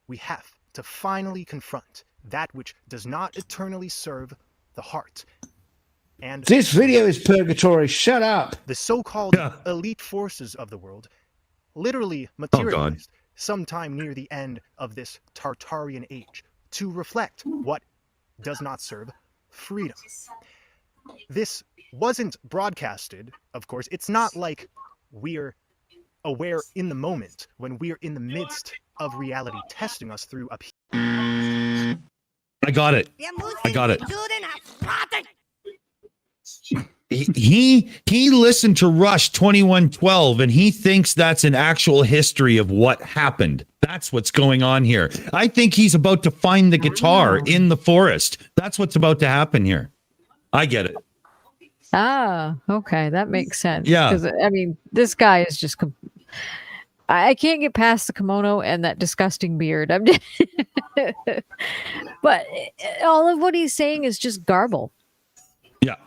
we have to finally confront that which does not eternally serve the heart. And this video is purgatory. Shut up. The so-called elite forces of the world literally materialized sometime near the end of this Tartarian age to reflect what does not serve freedom. This wasn't broadcasted, of course. It's not like we're aware in the moment when we're in the midst of reality testing us through up. I got it. He listened to Rush 2112 and he thinks that's an actual history of what happened. That's what's going on here. I think he's about to find the guitar in the forest. That's what's about to happen here. I get it. Ah, okay, that makes sense. Yeah, because I mean, this guy is just. I can't get past the kimono and that disgusting beard. I'm just but all of what he's saying is just garble. Yeah.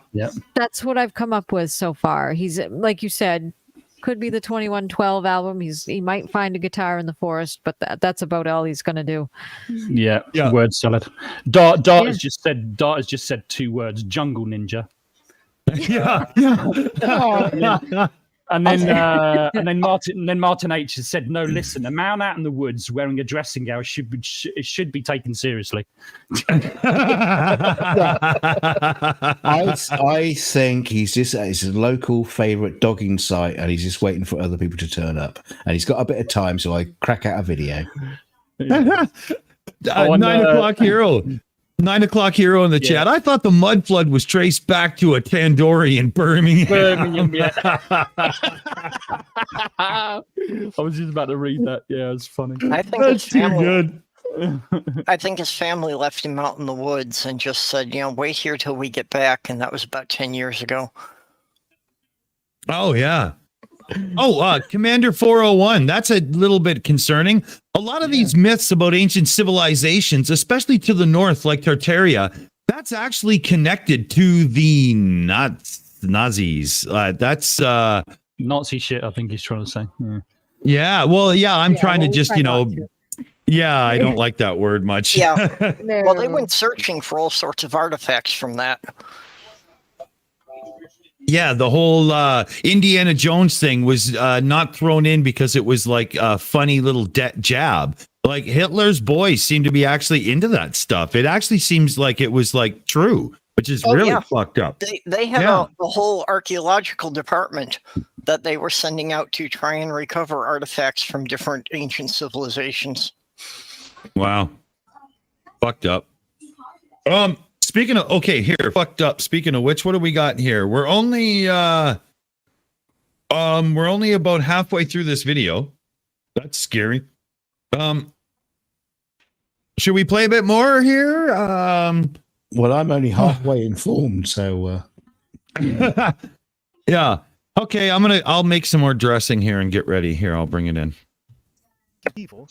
That's what I've come up with so far. He's, like you said, could be the 2112 album. He might find a guitar in the forest, but that's about all he's going to do. Yeah. Word salad. Dart has just said 2 words: jungle ninja. And then Martin H has said, "No, listen, a man out in the woods wearing a dressing gown should be taken seriously." I think he's just at his local favorite dogging site, and he's just waiting for other people to turn up. And he's got a bit of time, so I crack out a video. 9 o'clock hero. 9 o'clock hero in the chat. I thought the mud flood was traced back to a tandoori in Birmingham. I was just about to read that. Yeah, it's funny. I think that's too good. I think his family left him out in the woods and just said, wait here till we get back. And that was about 10 years ago. Oh, yeah. Oh, Commander 401. That's a little bit concerning. A lot of these myths about ancient civilizations, especially to the north, like Tartaria, that's actually connected to the Nazis. That's Nazi shit, I think he's trying to say. Yeah. Well, yeah, I'm trying to just, try not to. Yeah, I don't like that word much. Yeah. Well, they No. went searching for all sorts of artifacts from that. Yeah, the whole Indiana Jones thing was not thrown in because it was like a funny little jab. Like Hitler's boys seem to be actually into that stuff. It actually seems like it was like true, which is really fucked up. They had a whole archaeological department that they were sending out to try and recover artifacts from different ancient civilizations. Wow. Fucked up. Speaking of, okay, here, fucked up. Speaking of which, what do we got here? We're only about halfway through this video. That's scary. Should we play a bit more here? Well, I'm only halfway informed, so yeah. Okay, I'll make some more dressing here and get ready. Here, I'll bring it in. Evil.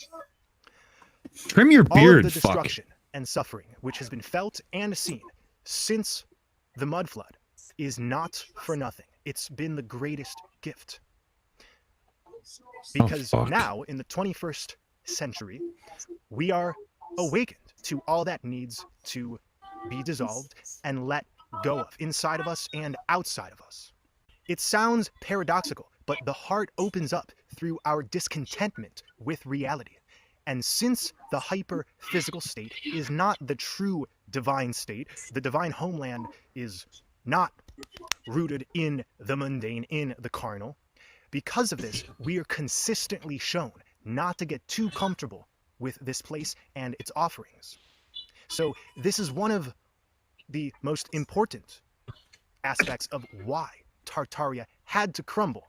Trim your All beard, of the fuck. destruction and suffering which has been felt and seen since the mud flood is not for nothing. It's been the greatest gift. Because now, in the 21st century, we are awakened to all that needs to be dissolved and let go of, inside of us and outside of us. It sounds paradoxical, but the heart opens up through our discontentment with reality. And since the hyper-physical state is not the true divine state, the divine homeland is not rooted in the mundane, in the carnal, because of this, we are consistently shown not to get too comfortable with this place and its offerings. So this is one of the most important aspects of why Tartaria had to crumble.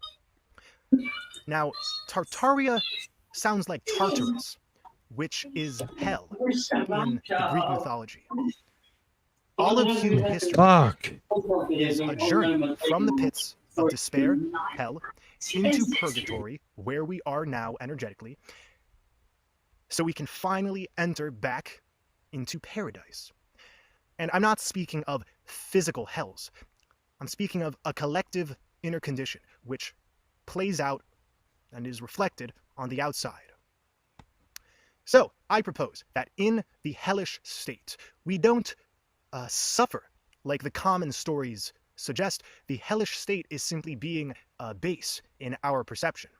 Now, Tartaria sounds like Tartarus, which is hell in the Greek mythology. All of human history is a journey from the pits of despair, hell, into purgatory, where we are now energetically, so we can finally enter back into paradise. And I'm not speaking of physical hells. I'm speaking of a collective inner condition, which plays out and is reflected on the outside. So, I propose that in the hellish state, we don't suffer like the common stories suggest. The hellish state is simply being base in our perception.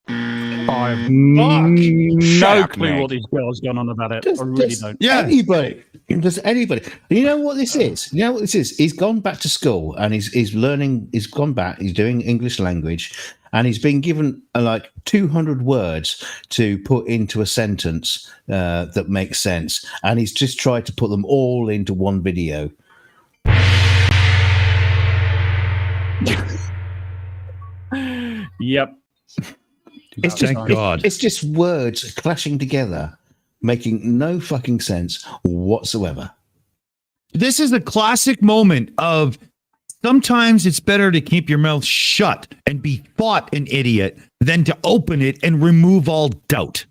I have no clue what these girls going on about it. I really don't. Yeah. Anybody. Does anybody? You know what this is? You know what this is? He's gone back to school and he's learning. He's gone back. He's doing English language, and he's been given like 200 words to put into a sentence that makes sense, and he's just tried to put them all into one video. Yep. It's just, Thank God. It's just words clashing together, making no fucking sense whatsoever. This is a classic moment of sometimes it's better to keep your mouth shut and be thought an idiot than to open it and remove all doubt.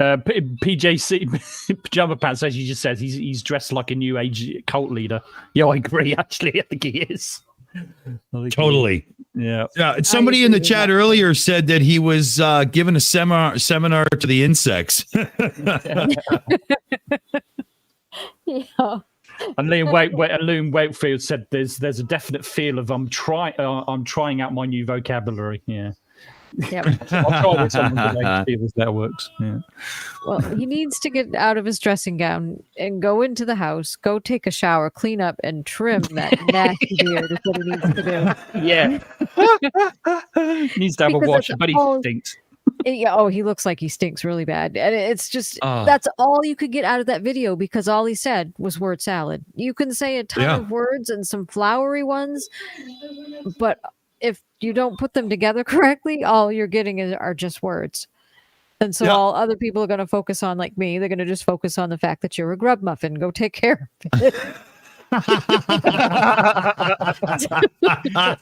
PJC Pajama Pants, as you just said, he's dressed like a new age cult leader. Yeah, I agree. Actually, I think he is. Totally. Yeah. Yeah. Somebody in the chat earlier said that he was given a seminar to the insects. Yeah. And Liam Wakefield said there's a definite feel of I'm trying out my new vocabulary. Yeah. Yep. I'll try with someone today to see if that works. Yeah. Well, he needs to get out of his dressing gown and go into the house, go take a shower, clean up, and trim that nasty beard is what he needs to do. Yeah. Needs to have a Because wash, that's but he all- stinks. Yeah, he looks like he stinks really bad. And it's just, that's all you could get out of that video because all he said was word salad. You can say a ton of words and some flowery ones, but if you don't put them together correctly, all you're getting are just words. And so all other people are going to focus on, like me, they're going to just focus on the fact that you're a grub muffin. Go take care of it.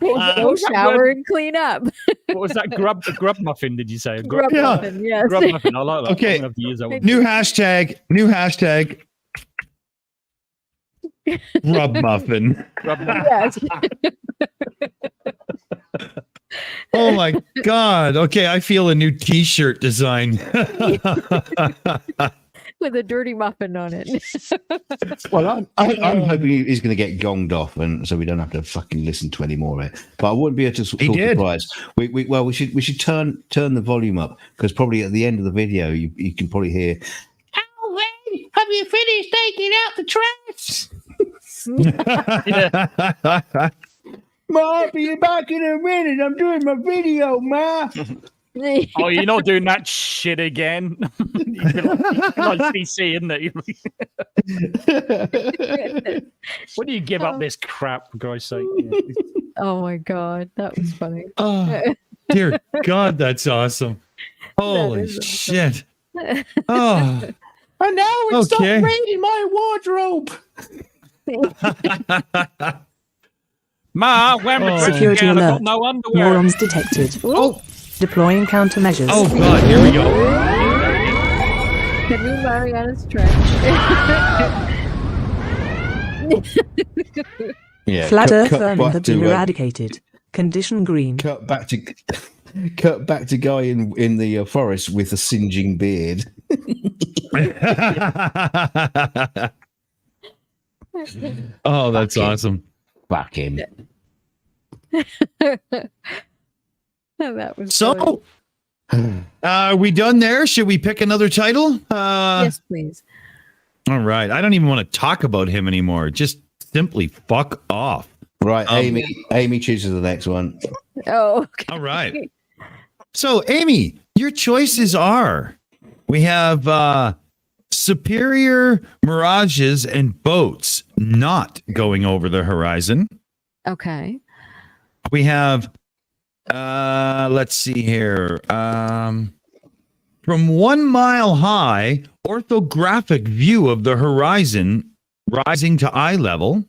Go shower and clean up. What was that? Grub muffin, did you say? Grub muffin, yes. Grub muffin, I like that. Okay. I'm gonna have to use that one. New hashtag. Grub muffin. Grub muffin. Yes. Oh my God. Okay, I feel a new T-shirt design. With a dirty muffin on it. Well, I'm hoping he's going to get gonged off, and so we don't have to fucking listen to any more of it. But I wouldn't be able to talk surprised. We should turn the volume up, because probably at the end of the video you can probably hear. Alvin, have you finished taking out the trash? Ma, I'll be back in a minute. I'm doing my video, Ma. Oh, you're not doing that shit again. Like CC, isn't it? When do you give up this crap, for Christ's sake? Yeah. Oh my God, that was funny. Oh, dear God, that's awesome. Holy shit. Oh. And now it's Okay. stop raiding my wardrobe. Ma, when we're Security again, I've alert. got no underwear. Neurons detected. Oh. Deploying countermeasures. Oh God, here we go. The new Mariana's trash. Yeah, Flat cut Earth back vermin have been to, eradicated. Condition green. cut back to guy in the forest with a singeing beard. Oh, that's awesome. Back in. That was So, are we done there? Should we pick another title? yes, please. All right. I don't even want to talk about him anymore. Just simply fuck off. Right, Aimee chooses the next one. Oh, okay. All right. So, Aimee, your choices are: we have superior mirages and boats not going over the horizon. Okay. We have, let's see here. From 1 mile high, orthographic view of the horizon rising to eye level.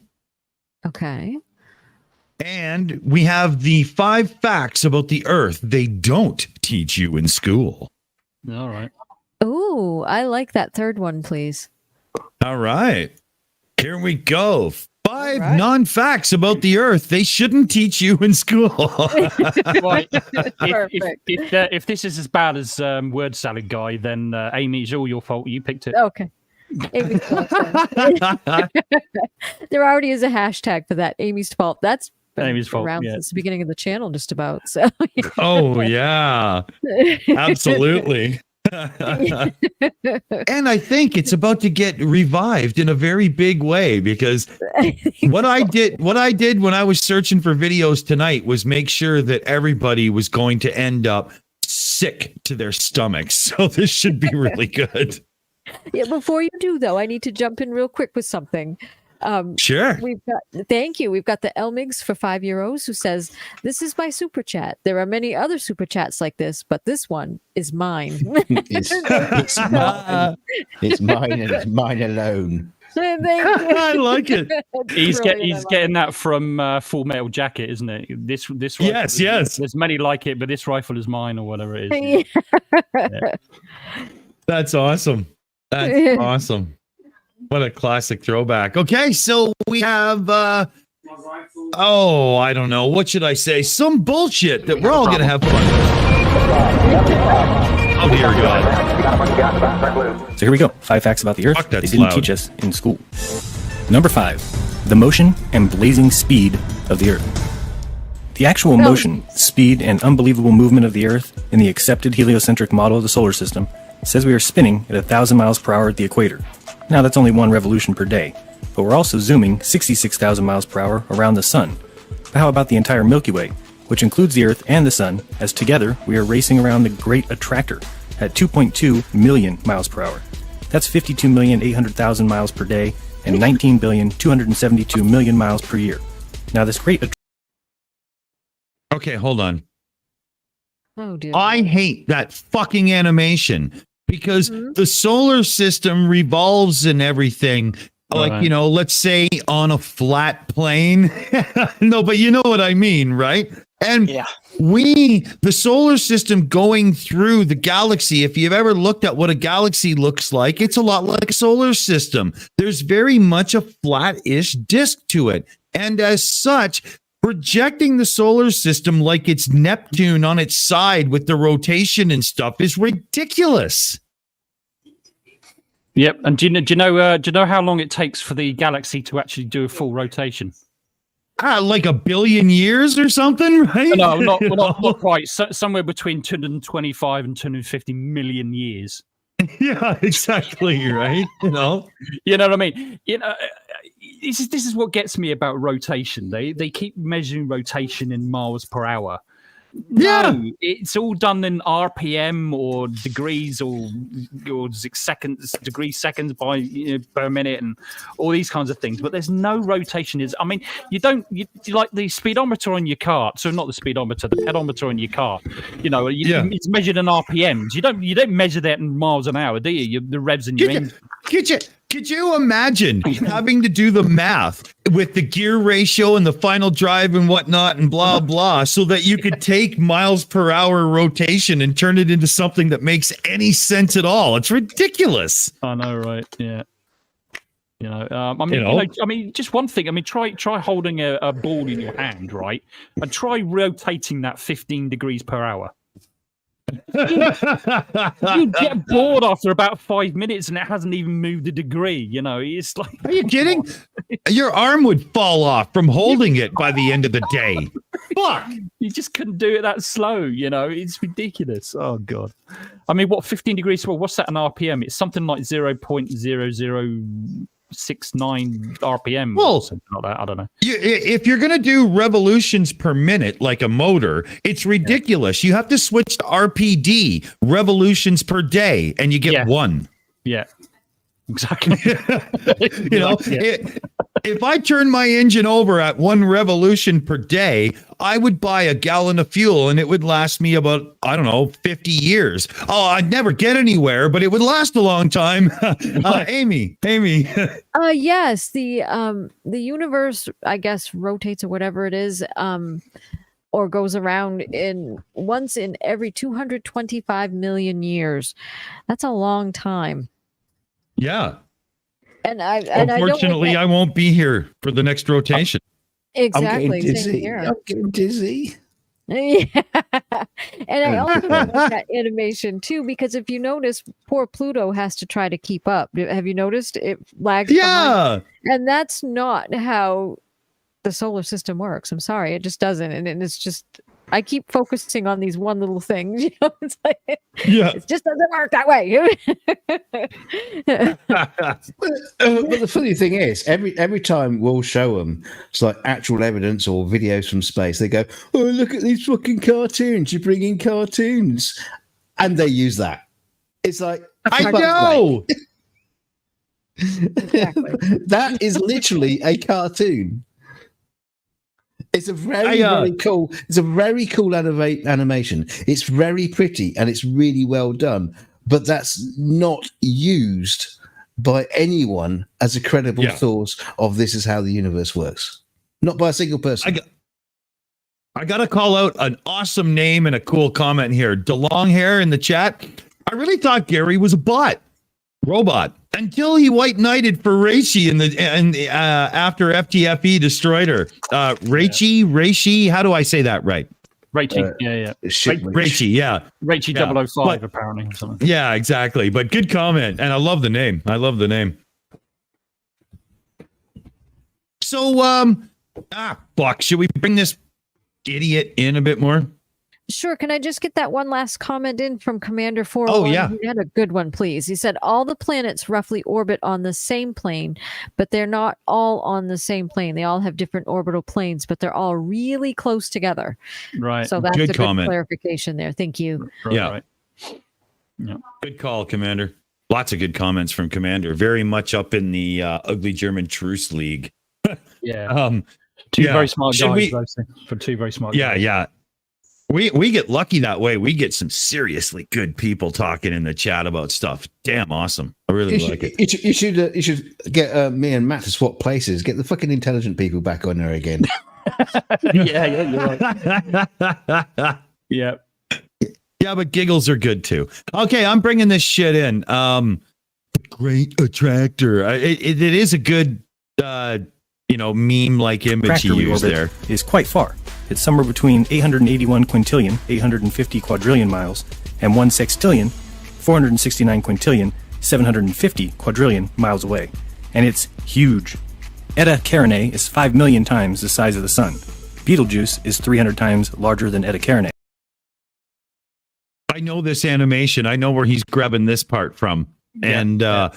Okay. And we have the 5 facts about the Earth they don't teach you in school. All right. Ooh, I like that third one, please. All right. Here we go. 5 non-facts about the Earth they shouldn't teach you in school. Right. Perfect. If this is as bad as Word Salad Guy, then Aimee, it's all your fault. You picked it. Okay. Amy's fault. There already is a hashtag for that. Amy's fault. That's been Amy's fault, around yeah. since the beginning of the channel, just about. So. Oh, yeah. Absolutely. And I think it's about to get revived in a very big way, because what I did when I was searching for videos tonight was make sure that everybody was going to end up sick to their stomachs. So this should be really good. Yeah, before you do, though, I need to jump in real quick with something. Sure. Thank you. We've got the Elmigs for €5 who says, "This is my super chat. There are many other super chats like this, but this one is mine." It's mine. It's mine, and it's mine alone. I like it. He's Brilliant, getting that from Full Metal Jacket, isn't it? This rifle, Yes, yes. There's many like it, but this rifle is mine, or whatever it is. Yeah. That's awesome. That's awesome. What a classic throwback. Okay, so we have I don't know. What should I say? Some bullshit that we're all going to have fun with. Oh, dear God. So here we go. 5 facts about the Earth Fuck, they that's didn't loud. teach us in school. Number 5. The motion and blazing speed of the Earth. The actual motion, speed, and unbelievable movement of the Earth in the accepted heliocentric model of the solar system says we are spinning at 1,000 miles per hour at the equator. Now that's only 1 revolution per day, but we're also zooming 66,000 miles per hour around the sun. But how about the entire Milky Way, which includes the Earth and the sun, as together we are racing around the Great Attractor at 2.2 million miles per hour. That's 52,800,000 miles per day and 19,272,000,000 miles per year. Now this great Okay, hold on. Oh dear. I hate that fucking animation because the solar system revolves and everything. Like, Right. you know, let's say on a flat plane. No, but you know what I mean, right? And Yeah. the solar system going through the galaxy, if you've ever looked at what a galaxy looks like, it's a lot like a solar system. There's very much a flat-ish disk to it. And as such, projecting the solar system like it's Neptune on its side with the rotation and stuff is ridiculous. Yep. And do you know how long it takes for the galaxy to actually do a full rotation? Like 1 billion years or something, right? No, not quite. Somewhere between 225 and 250 million years. Yeah, exactly, right? You know what I mean? This is what gets me about rotation. They keep measuring rotation in miles per hour. Yeah, no, it's all done in RPM or degrees or degrees seconds by per minute and all these kinds of things. But there's no rotation. I mean, you like the speedometer on your car. So not the speedometer, the pedometer on your car. It's measured in RPMs. You don't measure that in miles an hour, do you? The revs in your engine. Could you imagine having to do the math with the gear ratio and the final drive and whatnot and blah, blah, so that you could take miles per hour rotation and turn it into something that makes any sense at all? It's ridiculous. I know, right? Yeah. I mean, just one thing. I mean, try holding a ball in your hand, right? And try rotating that 15 degrees per hour. You get bored after about 5 minutes and it hasn't even moved a degree. It's like, are you kidding? Your arm would fall off from holding it by the end of the day. Fuck, you just couldn't do it that slow. It's ridiculous. Oh god. I mean, what 15 degrees? Well, what's that in RPM? It's something like 0.0069 RPM or something like that. I don't know. If you're going to do revolutions per minute like a motor, it's ridiculous. You have to switch to RPD, revolutions per day, and you get one. Yeah, exactly. If I turn my engine over at 1 revolution per day, I would buy a gallon of fuel and it would last me about, 50 years. Oh, I'd never get anywhere, but it would last a long time. Aimee. Yes, the universe, I guess, rotates or whatever it is, or goes around once in every 225 million years. That's a long time. Yeah. Unfortunately, I won't be here for the next rotation. Exactly. I'm getting dizzy. Yeah. And I also don't like that animation too, because if you notice, poor Pluto has to try to keep up. Have you noticed it lags behind? And that's not how the solar system works. I'm sorry, it just doesn't. And it's just, I keep focusing on these one little things. It's like, it just doesn't work that way. But the funny thing is, every time we'll show them, it's like actual evidence or videos from space. They go, "Oh, look at these fucking cartoons! You bring in cartoons," and they use that. It's like, I know. Exactly. That is literally a cartoon. It's a very cool. It's a very cool animation. It's very pretty and it's really well done. But that's not used by anyone as a credible source of this is how the universe works. Not by a single person. I got to call out an awesome name and a cool comment here. DeLong Hair in the chat. I really thought Gary was a robot. Until he white knighted for Reishi after FTFE destroyed her. Reishi, how do I say that right? Reishi, Reishi, yeah. Reishi 005, apparently, or something. Yeah, exactly. But good comment, and I love the name. So, fuck. Should we bring this idiot in a bit more? Sure. Can I just get that one last comment in from Commander 4? Oh, yeah. He had a good one, please. He said, all the planets roughly orbit on the same plane, but they're not all on the same plane. They all have different orbital planes, but they're all really close together. Right. So that's good a comment. Good clarification there. Thank you. Yeah. Good call, Commander. Lots of good comments from Commander. Very much up in the ugly German truce league. Yeah. Two very smart guys, for two very smart guys. Yeah. We get lucky that way. We get some seriously good people talking in the chat about stuff. Damn awesome. I really like it. You should get me and Matt to swap places. Get the fucking intelligent people back on there again. Yeah, you're right. Yeah. Yeah, but giggles are good too. Okay, I'm bringing this shit in. Great attractor. It is a good, meme-like image Tractor you use reorbit there. is quite far. It's somewhere between 881 quintillion, 850 quadrillion miles, and 1 sextillion, 469 quintillion, 750 quadrillion miles away. And it's huge. Eta Carinae is 5 million times the size of the Sun. Betelgeuse is 300 times larger than Eta Carinae. I know this animation. I know where he's grabbing this part from. And I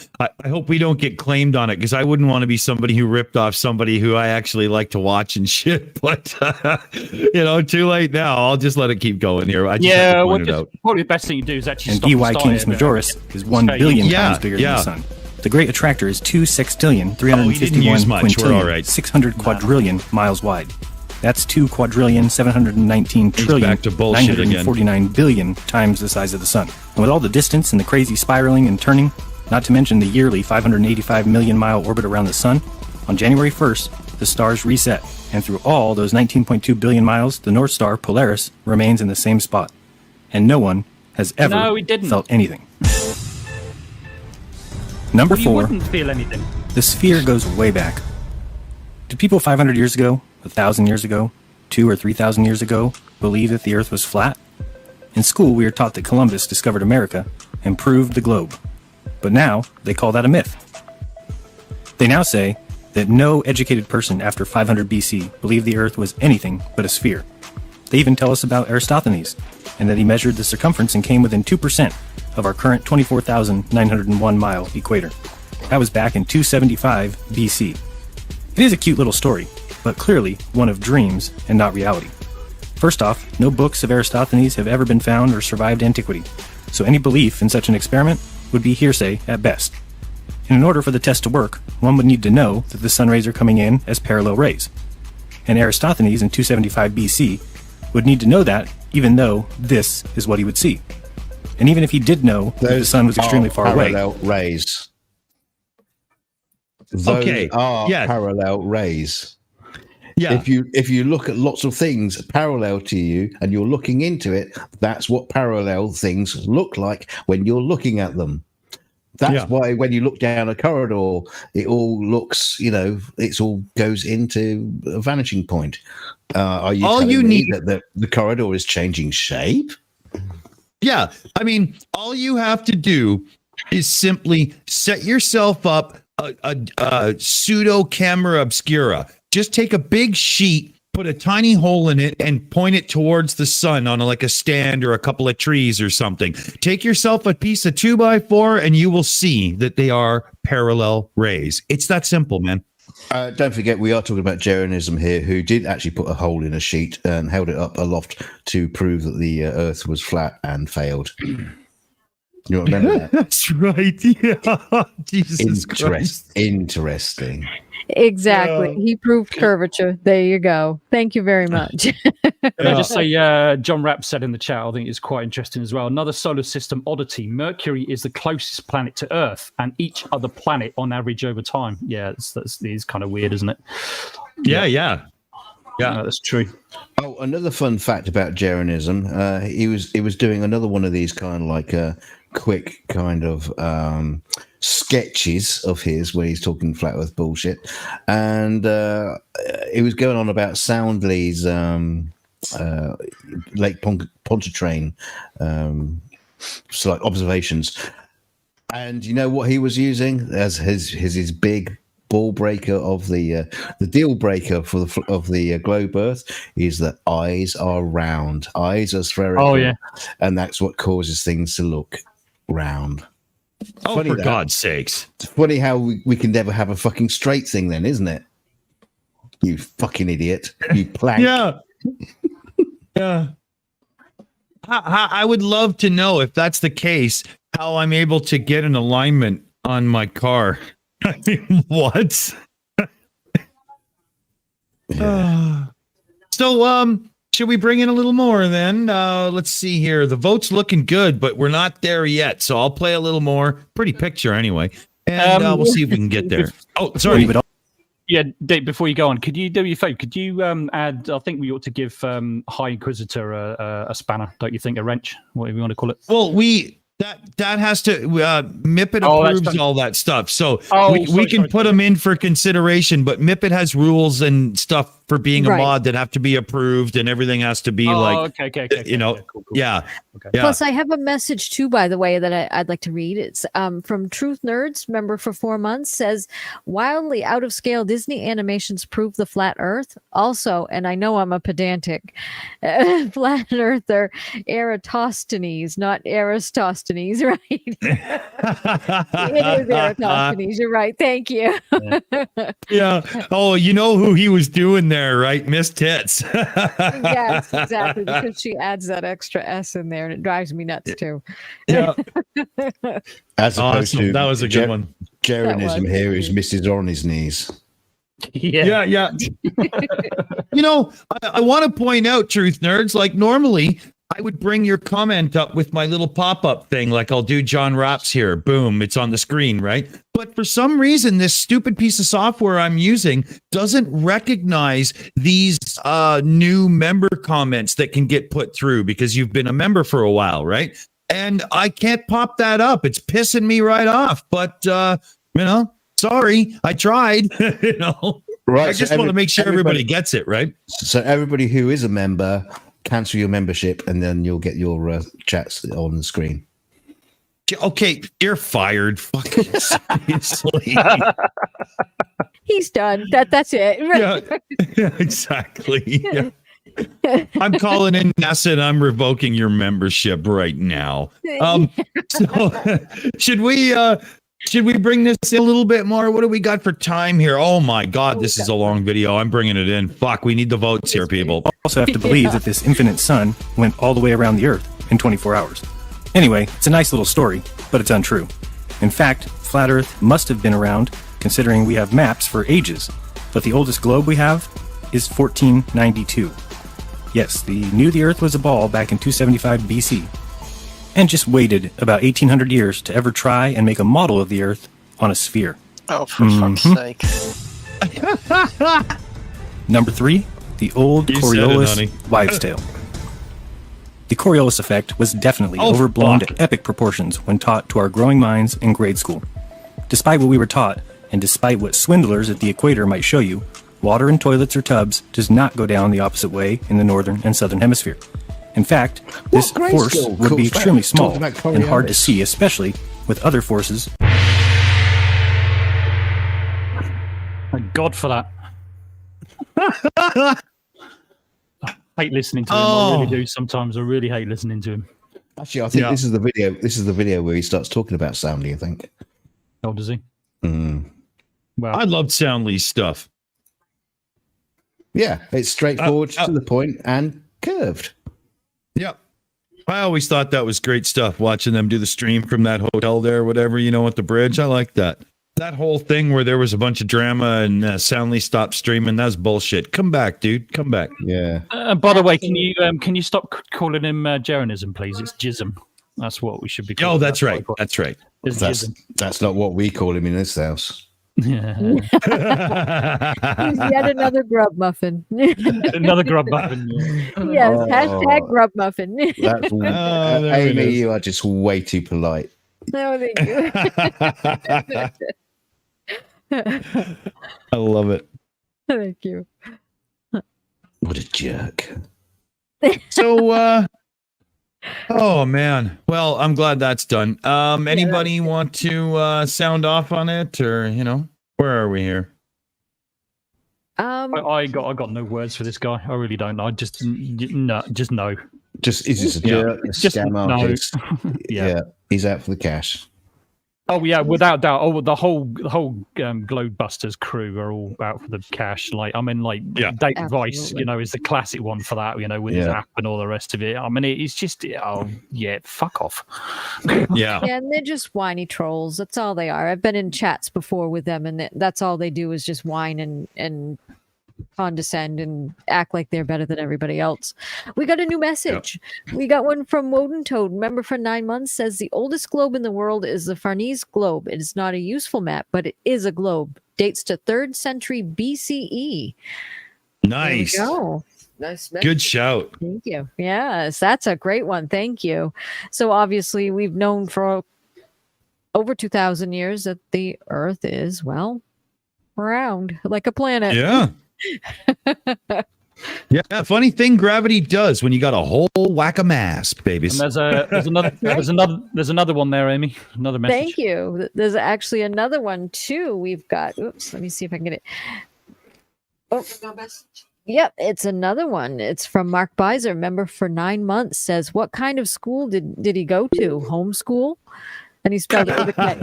hope we don't get claimed on it, because I wouldn't want to be somebody who ripped off somebody who I actually like to watch and shit. But, too late now. I'll just let it keep going here. I just have to point it out. Probably the best thing you do is actually And stop DY start Canis it. Majoris is 1 billion times bigger than the Sun. The Great Attractor is 2 sextillion, 351 quintillion, 600 quadrillion miles wide. That's 2 quadrillion, 719 trillion, back to bullshit 949 billion times the size of the Sun. And with all the distance and the crazy spiraling and turning, not to mention the yearly 585 million mile orbit around the Sun, on January 1st, the stars reset. And through all those 19.2 billion miles, the North Star, Polaris, remains in the same spot. And no one has ever felt anything. Number 4. You wouldn't feel anything. The sphere goes way back. Did people 500 years ago, 1,000 years ago, 2,000 or 3,000 years ago believe that the Earth was flat? In school, we are taught that Columbus discovered America and proved the globe. But now, they call that a myth. They now say that no educated person after 500 BC believed the Earth was anything but a sphere. They even tell us about Eratosthenes, and that he measured the circumference and came within 2% of our current 24,901 mile equator. That was back in 275 BC. It is a cute little story, but clearly one of dreams and not reality. First off, no books of Eratosthenes have ever been found or survived antiquity, so any belief in such an experiment would be hearsay at best. And in order for the test to work, one would need to know that the sun rays are coming in as parallel rays. And Eratosthenes in 275 BC would need to know that, even though this is what he would see. And even if he did know that the sun was extremely far away. Parallel rays. Those are parallel rays. Yeah. If you look at lots of things parallel to you and you're looking into it, that's what parallel things look like when you're looking at them. That's why when you look down a corridor, it all looks, it all goes into a vanishing point. Are you telling me that the corridor is changing shape? Yeah. I mean, all you have to do is simply set yourself up a pseudo camera obscura. Just take a big sheet, put a tiny hole in it, and point it towards the sun on like a stand or a couple of trees or something. Take yourself a piece of 2x4 and you will see that they are parallel rays. It's that simple, man. Don't forget, we are talking about Jeranism here, who did actually put a hole in a sheet and held it up aloft to prove that the Earth was flat and failed. You remember that? That's right. Yeah. Jesus Christ. Interesting. Exactly. He proved curvature. There you go. Thank you very much. Can I just say, John Rapp said in the chat, I think it's quite interesting as well. Another solar system oddity. Mercury is the closest planet to Earth, and each other planet on average over time. Yeah, it's kind of weird, isn't it? Yeah, that's true. Oh, another fun fact about Jeranism. He was doing another one of these kind of like quick kind of sketches of his where he's talking flat earth bullshit, and he was going on about Soundley's Lake Pontchartrain observations, and you know what he was using as his big ball breaker of the deal breaker of the globe Earth is that eyes are round, eyes are spherical, and that's what causes things to look round. Oh, funny for God's sakes. It's funny how we can never have a fucking straight thing then, isn't it? You fucking idiot. You plank. Yeah. I would love to know, if that's the case, how I'm able to get an alignment on my car. I mean, what? So, should we bring in a little more then? Let's see here. The vote's looking good, but we're not there yet. So I'll play a little more. Pretty picture anyway. And we'll see if we can get there. Oh, sorry. Yeah, Dave, before you go on, could you do me a favor? Could you add, I think we ought to give High Inquisitor a spanner, don't you think? A wrench, whatever you want to call it. Well, that has to Mipet approves all that stuff. So we can put them in for consideration, but Mipet has rules and stuff for being a mod that have to be approved, and everything has to be okay, cool. Yeah. Plus, I have a message too, by the way, that I'd like to read. It's from Truth Nerds, member for 4 months, says, wildly out of scale Disney animations prove the flat Earth. Also, and I know I'm a pedantic, flat Earth are Eratosthenes, not Aristosthenes, right? It is Eratosthenes. You're right. Thank you. Yeah. Oh, you know who he was doing there, right? Miss Tits. Yes, exactly. Because she adds that extra S in there, and it drives me nuts too. Yeah. As opposed to that was a good one. Jeranism here is Mrs. On his knees. Yeah. You know, I want to point out, Truth Nerds, like normally I would bring your comment up with my little pop-up thing, like I'll do John Raps here. Boom, it's on the screen, right? But for some reason, this stupid piece of software I'm using doesn't recognize these new member comments that can get put through because you've been a member for a while, right? And I can't pop that up. It's pissing me right off. But, sorry, I tried, Right. I just want to make sure everybody gets it, right? So everybody who is a member, cancel your membership, and then you'll get your chats on the screen. Okay, you're fired. Fucking seriously. He's done. That's it. Yeah, exactly. Yeah. I'm calling in NASA and I'm revoking your membership right now. So should we bring this in a little bit more? What do we got for time here? Oh my God, this is a long video. I'm bringing it in. Fuck, we need the votes here, people. Also have to believe that this infinite sun went all the way around the Earth in 24 hours. Anyway, it's a nice little story, but it's untrue. In fact, flat Earth must have been around, considering we have maps for ages, but the oldest globe we have is 1492. Yes, they knew the Earth was a ball back in 275 BC, and just waited about 1800 years to ever try and make a model of the Earth on a sphere. Oh, for fuck's sake. Number 3, the old Coriolis wives' tale. The Coriolis effect was definitely overblown to epic proportions when taught to our growing minds in grade school. Despite what we were taught, and despite what swindlers at the equator might show you, water in toilets or tubs does not go down the opposite way in the northern and southern hemisphere. In fact, this force would be extremely small and hard to see, especially with other forces. Thank God for that. I hate listening to him. I really do sometimes. I really hate listening to him. Actually, I think this is the video. This is the video where he starts talking about Soundly, I think. Oh, does he? Well, I loved Soundly's stuff. Yeah, it's straightforward, to the point, and curved. Yeah. I always thought that was great stuff, watching them do the stream from that hotel there, whatever, at the bridge. I like that. That whole thing where there was a bunch of drama and Soundly stopped streaming, that's bullshit. Come back, dude. Come back. Yeah. By the way, can you stop calling him Jeranism, please? It's Jism. That's what we should be calling. Oh, that's right. That's right. That's not what we call him in this house. Yeah. He's yet another grub muffin. Another grub muffin. Yes, hashtag grub muffin. That's Aimee, you are just way too polite. No, thank you. I love it. Thank you. What a jerk. So, oh man. Well, I'm glad that's done. Anybody want to sound off on it, or where are we here? I got no words for this guy. I really don't. I just no. Is this a jerk? A scam artist? Yeah, he's out for the cash. Oh yeah, without doubt. Oh, the whole Globebusters crew are all out for the cash. Date Vice, is the classic one for that. With his app and all the rest of it. I mean, it's just fuck off. Yeah, and they're just whiny trolls. That's all they are. I've been in chats before with them, and that's all they do is just whine and condescend and act like they're better than everybody else. We got a new message. We got one from Woden Toad, member for 9 months, says the oldest globe in the world is the Farnese globe. It is not a useful map, but it is a globe. Dates to 3rd century BCE. Nice. There we go. Nice. Good shout. Thank you. Yes, that's a great one. Thank you. So obviously we've known for over 2,000 years that the Earth is, well, round like a planet. Yeah. Yeah. Funny thing gravity does when you got a whole whack of mass, babies. And there's another one there, Amy. Another message. Thank you. There's actually another one too. We've got. Oops. Let me see if I can get it. Oh. Yep, it's another one. It's from Mark Beiser, member for 9 months. Says, what kind of school did he go to? Homeschool? And he spelled it with a K.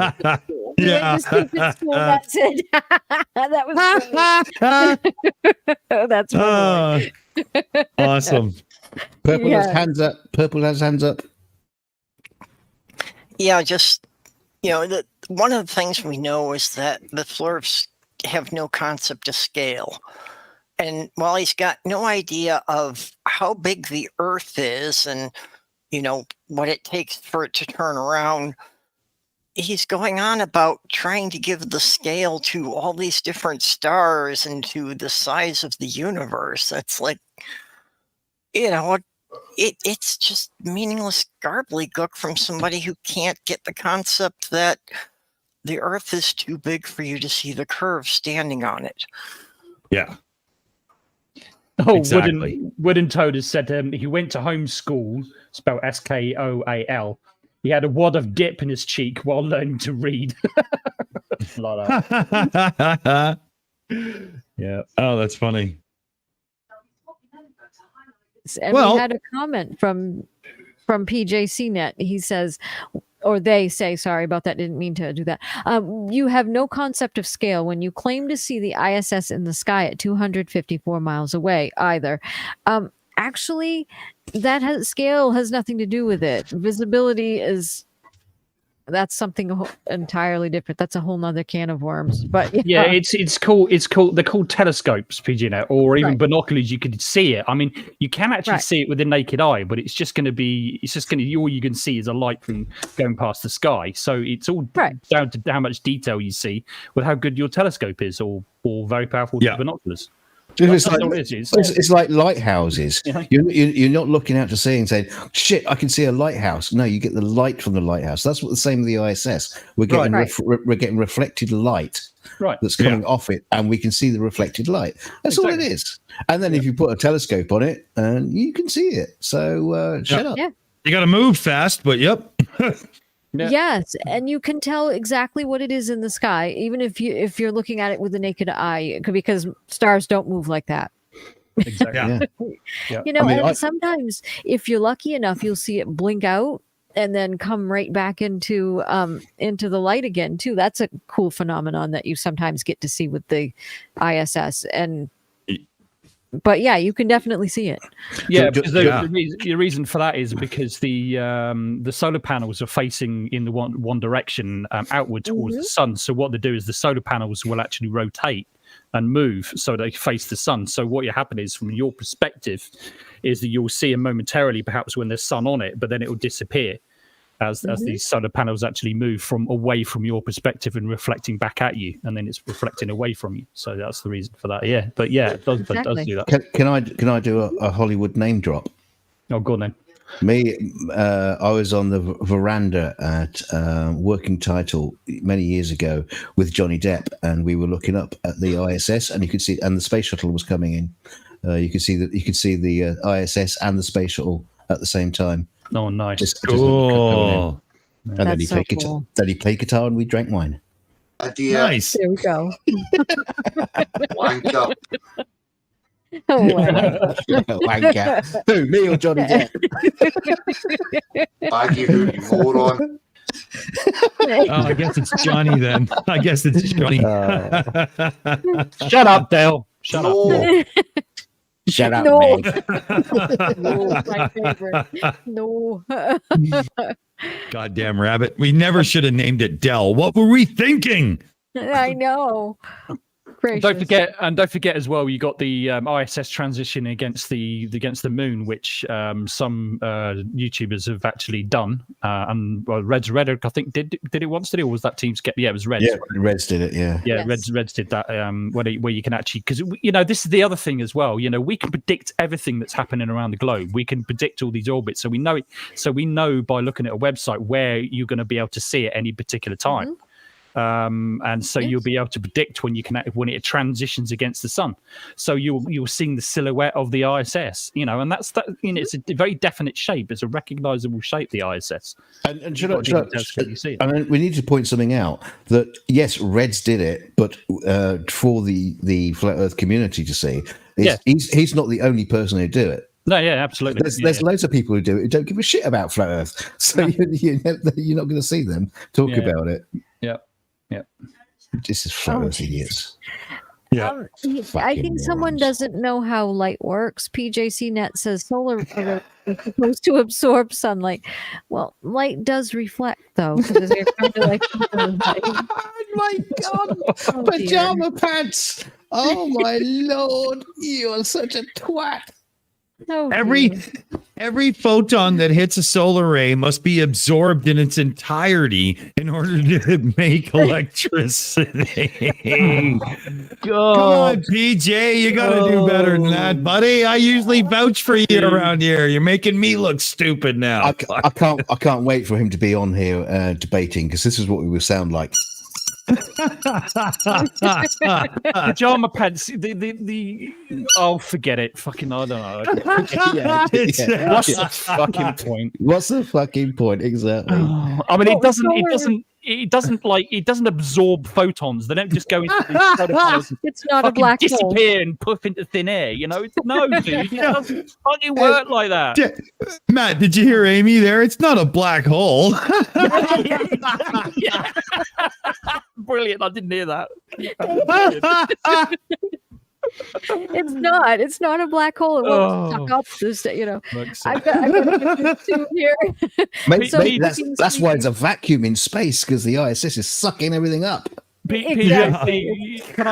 He went to stupid school. That's it. That was that's awesome. Purple has hands up. Purple has hands up. Yeah, just one of the things we know is that the Flurfs have no concept of scale. And while he's got no idea of how big the Earth is and, what it takes for it to turn around, he's going on about trying to give the scale to all these different stars and to the size of the universe. That's like, it's just meaningless gobbledygook from somebody who can't get the concept that the Earth is too big for you to see the curve standing on it. Yeah. Oh, exactly. Wooden Toad has said he went to homeschool, spelled Skoal. He had a wad of dip in his cheek while learning to read. Like that. Yeah. Oh, that's funny. And we had a comment from PJCnet. He says, or they say, sorry about that, didn't mean to do that. You have no concept of scale when you claim to see the ISS in the sky at 254 miles away either. Actually, scale has nothing to do with it. Visibility that's something entirely different. That's a whole nother can of worms. But yeah, it's called they're called telescopes, PGNet, or even binoculars. You could see it. I mean, you can actually see it with the naked eye, but all you can see is a light from going past the sky. So it's all down to how much detail you see with how good your telescope is, or very powerful binoculars. It's like lighthouses. Yeah. You're not looking out to sea and saying, shit, I can see a lighthouse. No, you get the light from the lighthouse. That's what the same with the ISS. We're getting we're getting reflected light that's coming off it, and we can see the reflected light. That's all it is. And then if you put a telescope on it, and you can see it. So shut up. Yeah. You got to move fast, but yep. Yeah. Yes, and you can tell exactly what it is in the sky, even if you're looking at it with the naked eye, because stars don't move like that. Exactly. And sometimes if you're lucky enough, you'll see it blink out and then come right back into the light again too. That's a cool phenomenon that you sometimes get to see with the ISS. But yeah, you can definitely see it. Yeah, because the reason for that is because the solar panels are facing in the one direction outward towards the sun. So what they do is the solar panels will actually rotate and move so they face the sun. So what happen is, from your perspective, is that you'll see them momentarily, perhaps when there's sun on it, but then it will disappear as these solar panels actually move from away from your perspective and reflecting back at you, and then it's reflecting away from you. So that's the reason for that. Yeah, but yeah, it does do that. Can I do a Hollywood name drop? Oh, go on then. I was on the veranda at Working Title many years ago with Johnny Depp, and we were looking up at the ISS, and you could see, and the space shuttle was coming in. You could see the ISS and the space shuttle at the same time. Oh, nice! Cool. And then he played guitar. Then he played guitar, and we drank wine. Nice. There we go. Wanker. Oh, wow. Wanker. Who, me or Johnny Depp? Baggy hood, you moron. I guess it's Johnny then. Shut up, Dale. Shut up. Shut up, no. man. No, my favorite. No. Goddamn rabbit. We never should have named it Dell. What were we thinking? I know. gracious. Don't forget as well. You got the ISS transition against the moon, which some YouTubers have actually done. And Reds I think did it once, did it? Or was that Team Skeptic? Yeah, it was Reds. Yeah, Reds did it. Yeah, yes. Reds did that. Where you can actually, because this is the other thing as well. We can predict everything that's happening around the globe. We can predict all these orbits, so we know it. So we know by looking at a website where you're going to be able to see at any particular time. Mm-hmm. And so you'll be able to predict when it transitions against the sun. So you're seeing the silhouette of the ISS, and that's that. It's a very definite shape. It's a recognizable shape, the ISS. And we need to point something out that yes, Reds did it, but for the flat Earth community to see, he's not the only person who do it. No, yeah, absolutely. There's loads of people who do it who don't give a shit about flat Earth, so you're not going to see them talk about it. Yeah. Yeah, this is flat Earth idiots. Yeah, I think someone doesn't know how light works. PJC Net says solar is supposed to absorb sunlight. Well, light does reflect, though. Oh my God, pajama pants! Oh my Lord, you are such a twat. Oh, every photon that hits a solar ray must be absorbed in its entirety in order to make electricity. God. Come on, PJ, you gotta do better than that, buddy. I usually vouch for you around here. You're making me look stupid now. I can't wait for him to be on here debating, because this is what we will sound like. Pajama pants. Forget it. Fucking, I don't know. What's the fucking point? What's the fucking point exactly? I mean, it doesn't absorb photons. They don't just go into the solar it's not a black hole. Disappear and puff into thin air. No, dude, it doesn't fucking work like that. Matt, did you hear Amy there? It's not a black hole. Brilliant. I didn't hear that. It's not a black hole. It won't suck up this, I've got this tube here. Maybe that's why it's a vacuum in space, because the ISS is sucking everything up. PJC, can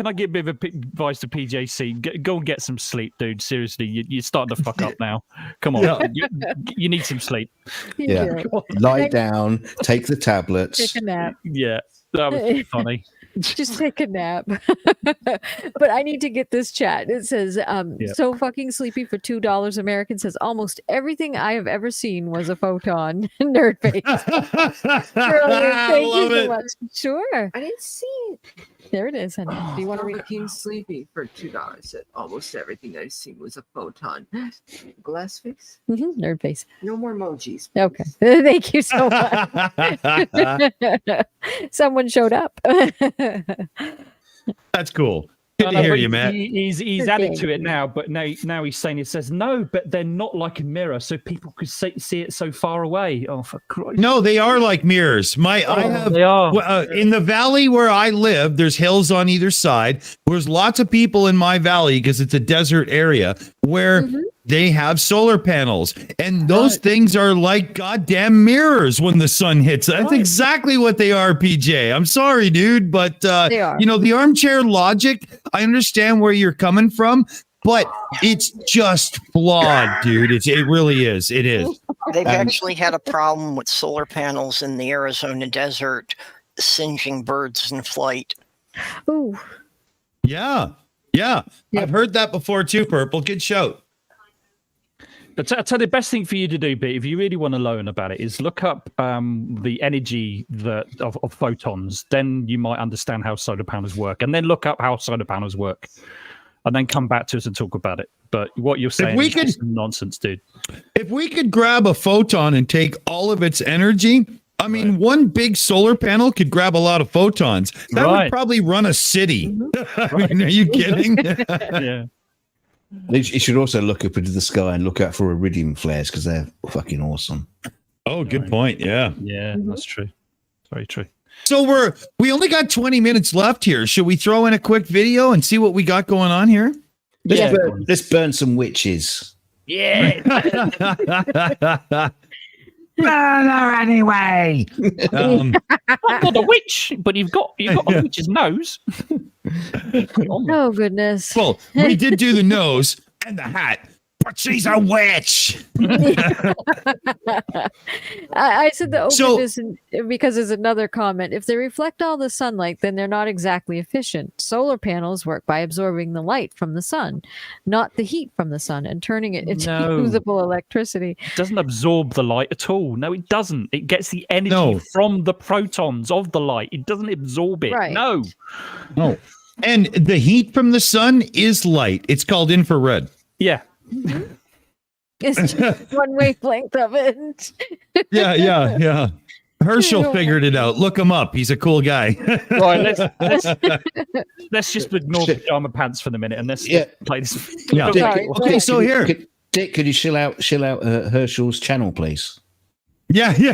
I give a bit of advice to PJC? Go and get some sleep, dude. Seriously, you're starting to fuck up now. Come on, you need some sleep. Yeah, lie down, take the tablets, take a nap. Yeah, that was funny. Just take a nap. But I need to get this chat. It says, so fucking sleepy for $2. American says, almost everything I have ever seen was a photon. Nerd face. Thank you so much. Sure. I didn't see it. There it is, honey. Do you want to read Fucking sleepy for $2? Said almost everything I've seen was a photon. Glass face? Nerd face. No more emojis. Okay. Thank you so much. Someone showed up. That's cool. Good to hear you, Matt. He's added to it now, but now he's saying, it says, no, but they're not like a mirror, so people could see it so far away. Oh, for Christ. No, they are like mirrors. They are. In the valley where I live, there's hills on either side. There's lots of people in my valley, because it's a desert area, where they have solar panels, and those things are like goddamn mirrors when the sun hits. That's exactly what they are, PJ. I'm sorry, dude, but they are. The armchair logic, I understand where you're coming from, but it's just flawed, dude. It really is. It is. They've actually had a problem with solar panels in the Arizona desert singeing birds in flight. Ooh. Yeah. I've heard that before too, Purple. Good shout. But I'll tell you, the best thing for you to do, if you really want to learn about it, is look up the energy of photons. Then you might understand how solar panels work. And then look up how solar panels work. And then come back to us and talk about it. But what you're saying is just nonsense, dude. If we could grab a photon and take all of its energy, I mean, one big solar panel could grab a lot of photons. That would probably run a city. I mean, are you kidding? Yeah. You should also look up into the sky and look out for iridium flares, because they're fucking awesome. Oh, good point. Yeah. Yeah, that's true. Very true. So we only got 20 minutes left here. Should we throw in a quick video and see what we got going on here? Let's burn some witches. Yeah. Burn her anyway. I've got a witch, but you've got a witch's nose. Oh goodness. Well, we did do the nose and the hat, but she's a witch. I said the So- openness because there's another comment. If they reflect all the sunlight, then they're not exactly efficient. Solar panels work by absorbing the light from the sun, not the heat from the sun, and turning it into No. usable electricity. It doesn't absorb the light at all. No, it doesn't. It gets the energy No. from the protons of the light. It doesn't absorb it. Right. No. No. And the heat from the sun is light. It's called infrared. Yeah. It's just one wavelength of it. Yeah. Herschel figured it out. Look him up. He's a cool guy. Right, let's just ignore pajama pants for the minute and let's play this. Yeah. Sorry. Okay, so here. Dick, could you shill out Herschel's channel, please? Yeah. Fuck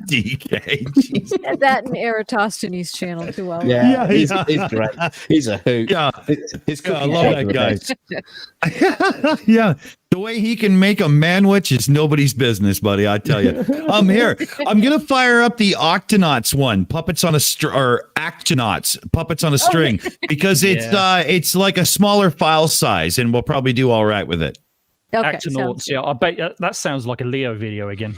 DK. Jeez. That and Eratosthenes channel too well. Yeah, he's great. He's a hoot. Yeah. His I cooking love shows that are guy. Yeah. The way he can make a manwich is nobody's business, buddy. I tell you. Here. I'm gonna fire up the Octonauts one, puppets on a or Actonauts, puppets on a string, because it's like a smaller file size, and we'll probably do all right with it. Okay, Actonauts, yeah. I bet that sounds like a Leo video again.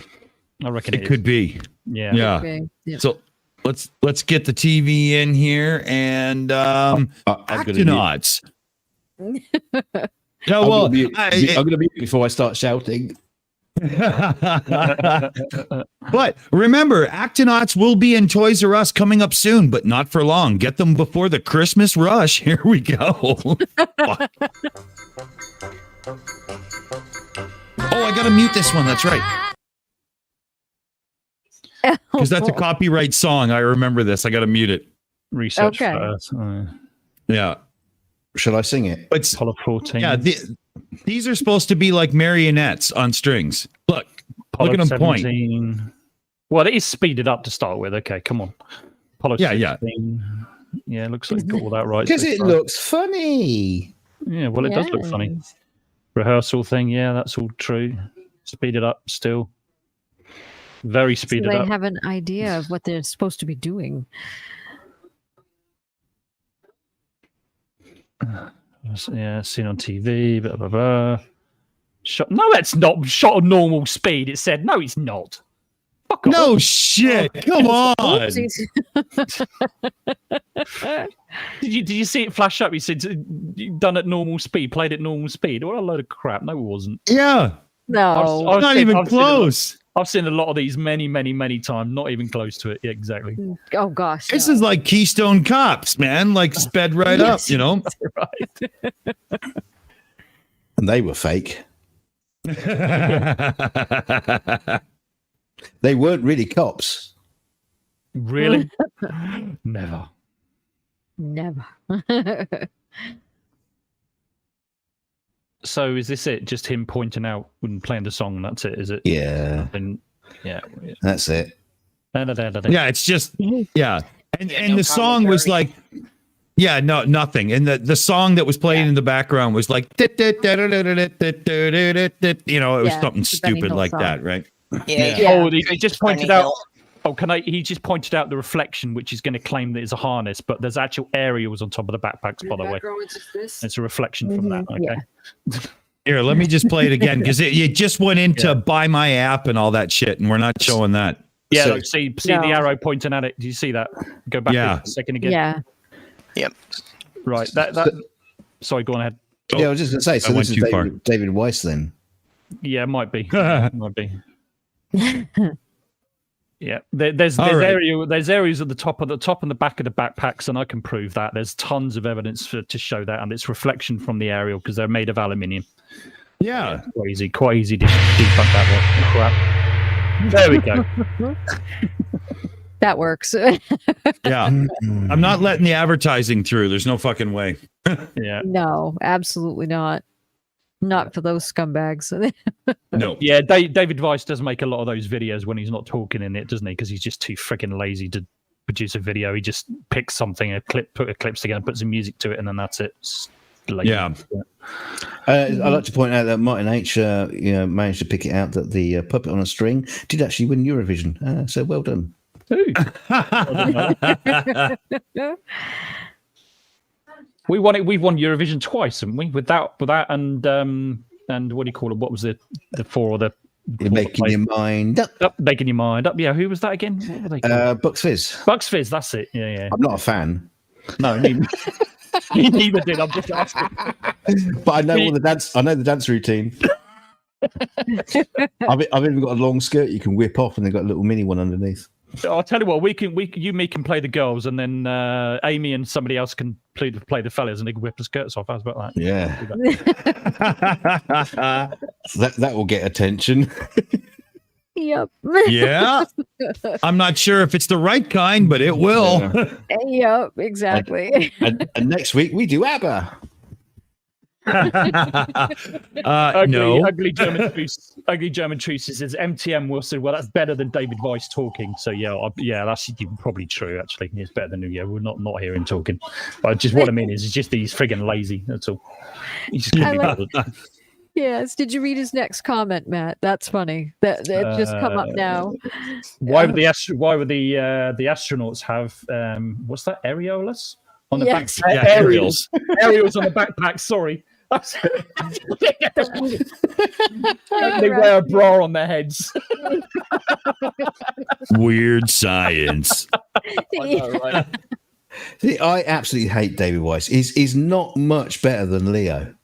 I reckon It could be. Yeah. Yeah. Okay, yeah. So let's get the TV in here and Octonauts. Yeah, well, I'm going to mute before I start shouting. but remember, Actonauts will be in Toys R Us coming up soon, but not for long. Get them before the Christmas rush. Here we go. Oh, I gotta mute this one. That's right. Because that's a copyright song. I remember this. I gotta mute it. Research Okay. first. Yeah. Shall I sing it? But Apollo 14. yeah, these are supposed to be like marionettes on strings. Look at them point. 17. Well, it is speeded up to start with. Okay, come on. Apollo 16. Yeah, looks like you got all that right. Because so it far. looks funny. Yeah, well, it does look funny. Rehearsal thing, yeah, that's all true. Speeded up still. Very So speeded they up. have an idea of what they're supposed to be doing. Yeah, seen on TV, blah, blah, blah. No, that's not shot on normal speed. It said, no, it's not. Fuck off. No shit. Come on. Oopsies. Did you see it flash up? You said done at normal speed, played at normal speed. What a load of crap. No, it wasn't. Yeah. No. Not even close. I've seen a lot of these many times, not even close to it. Yeah, exactly. Oh gosh. This is like Keystone Cops, man. Like sped right up, you know? Right. And they were fake. They weren't really cops. Really? Never. Never. So is this it? Just him pointing out when playing the song and that's it, is it? Yeah. And, yeah. That's it. Yeah, it's just And the song was like nothing. And the song that was playing in the background was like it was something stupid like that, right? Yeah. Oh, he just pointed out. Oh, he just pointed out the reflection, which is going to claim that it's a harness, but there's actual aerials on top of the backpacks, by the way. It's a reflection from that. Okay. Here, let me just play it again because it just went into buy my app and all that shit, and we're not showing that. Yeah, So- look, see the arrow pointing at it. Do you see that? Go back a second again. Yeah. Yep. Right. Sorry, go on ahead. Yeah, I was just going to say, so I this went is too far. David Weiss then. Yeah, might be. Might be. Yeah, there's All right. there's areas at the top and the back of the backpacks, and I can prove that. There's tons of evidence to show that, and it's reflection from the aerial because they're made of aluminium. Yeah. Quite easy to debunk that one. Crap. There we go. That works. Yeah. I'm not letting the advertising through. There's no fucking way. Yeah. No, absolutely not. Not for those scumbags. No. Yeah, David Weiss does make a lot of those videos when he's not talking in it, doesn't he? Because he's just too freaking lazy to produce a video. He just picks something, put a clips together, put some music to it, and then that's it. Yeah. I'd like to point out that Martin H. Managed to pick it out that the puppet on a string did actually win Eurovision. So well done. Who? We've won Eurovision twice, haven't we? With that, and what do you call it? What was the four or the? You're making your mind up. Making your mind up. Yeah, who was that again? What were they called? Bucks Fizz. Bucks Fizz. That's it. Yeah. I'm not a fan. No, neither, neither did. I'm just asking. But I know all the dance. I know the dance routine. I've even got a long skirt you can whip off, and they've got a little mini one underneath. I'll tell you what. You and me can play the girls, and then Aimee and somebody else can play the fellas, and they can whip the skirts off. How's about that? Yeah. that will get attention. Yep. Yeah. I'm not sure if it's the right kind, but it will. Yep, exactly. And next week we do ABBA. No. Ugly German truce says MTM will say, well, that's better than David Weiss talking. So yeah, that's probably true. Actually, it's better than we're not hear him talking. But just what I mean is, it's just he's friggin' lazy. That's all. He's just gonna be bothered. Yes. Did you read his next comment, Matt? That's funny. That just come up now. Why would the astronauts have what's that, areolas on the back? Yeah, aerials. Aerials on the backpack. Sorry. They wear a bra on their heads. Weird science. I know, right? See, I absolutely hate David Weiss. He's not much better than Leo,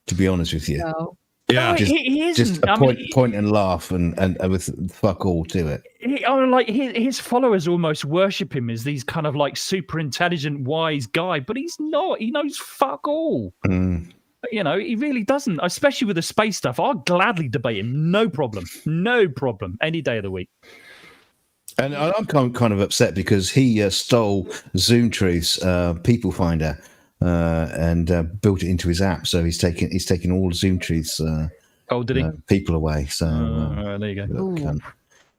to be honest with you. No. Yeah, No, he isn't. Just a point and laugh and with fuck all to it. His followers almost worship him as these kind of like super intelligent, wise guy, but he's not. He knows fuck all. Mm. You know, he really doesn't. Especially with the space stuff, I'll gladly debate him. No problem. Any day of the week. And I'm kind of upset because he stole Zoom Truth's People Finder and built it into his app. So he's taken all Zoom Truth's did he? People away. So there you go.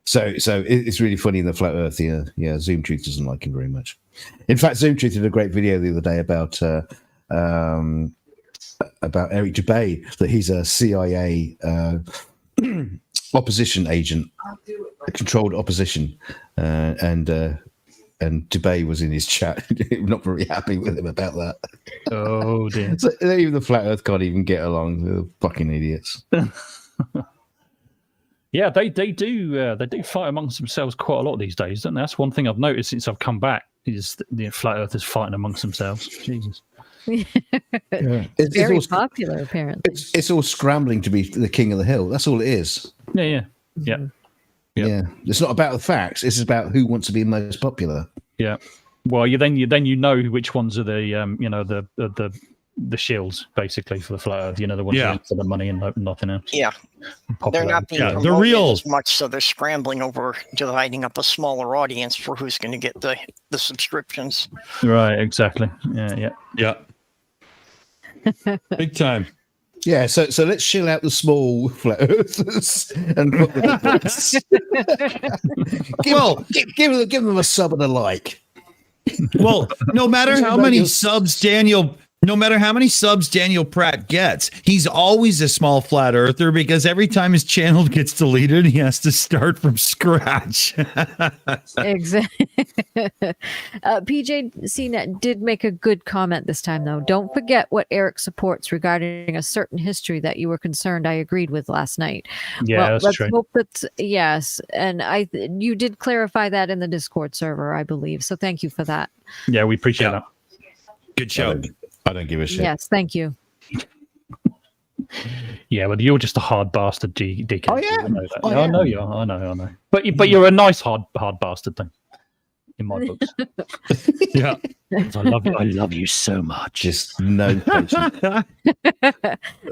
So it's really funny in the flat Earth. Yeah, Zoom Truth doesn't like him very much. In fact, Zoom Truth did a great video the other day about Eric Dubay, that he's a CIA opposition agent, controlled opposition, and Dubay was in his chat, not very happy with him about that. Oh dear! So even the flat Earth can't even get along. They're fucking idiots. Yeah, they do fight amongst themselves quite a lot these days, don't they? That's one thing I've noticed since I've come back is the flat Earthers fighting amongst themselves. Jesus. It's Very all, popular, apparently. it's all scrambling to be the king of the hill. That's all it is. Yeah. It's not about the facts. It's about who wants to be most popular. Yeah. Well, you know which ones are the shills basically for the flat Earth. The ones who for the money and nothing else. Yeah. They're not being the reals as much, so they're scrambling over dividing up a smaller audience for who's going to get the subscriptions. Right. Exactly. Yeah. Big time. Yeah, so let's shill out the small flat earthers and put give them a sub and a like. Well, no matter how many subs Daniel Pratt gets, he's always a small flat earther because every time his channel gets deleted, he has to start from scratch. Exactly. PJ CNET did make a good comment this time, though. Don't forget what Eric supports regarding a certain history that you were concerned I agreed with last night. Yeah, that's true. Hope that, yes, and you did clarify that in the Discord server, I believe. So thank you for that. Yeah, we appreciate that. Good show. I don't give a shit. Yes, thank you. Yeah, well, you're just a hard bastard, DK. Oh yeah, I know that. I know you are. I know. But you're a nice hard bastard thing in my books. Yeah, I love you so much. Just no patience. The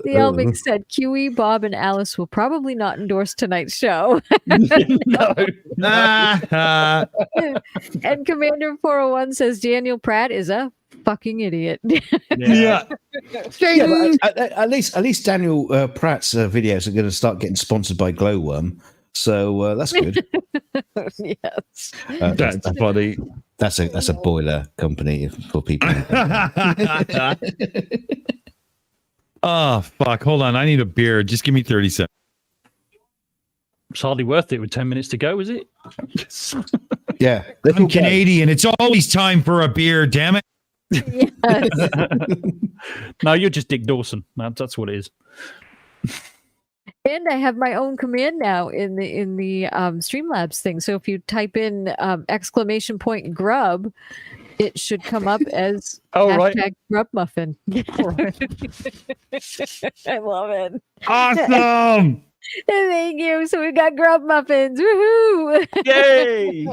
Elming said QE, Bob, and Alice will probably not endorse tonight's show. No. And Commander 401 says Daniel Pratt is a fucking idiot. Yeah. But at least Daniel Pratt's videos are going to start getting sponsored by Glowworm, so that's good. Yes. That's funny. That's a boiler company for people. Oh fuck! Hold on, I need a beer. Just give me 30 seconds. It's hardly worth it with 10 minutes to go, is it? Yeah, I'm Canadian. It's always time for a beer, damn it. Yes. No, you're just Dick Dawson. That's what it is. And I have my own command now in the Streamlabs thing. So if you type in !grub, it should come up as hashtag Grub Muffin. I love it. Awesome. Thank you. So we got Grub Muffins. Woohoo! Yay!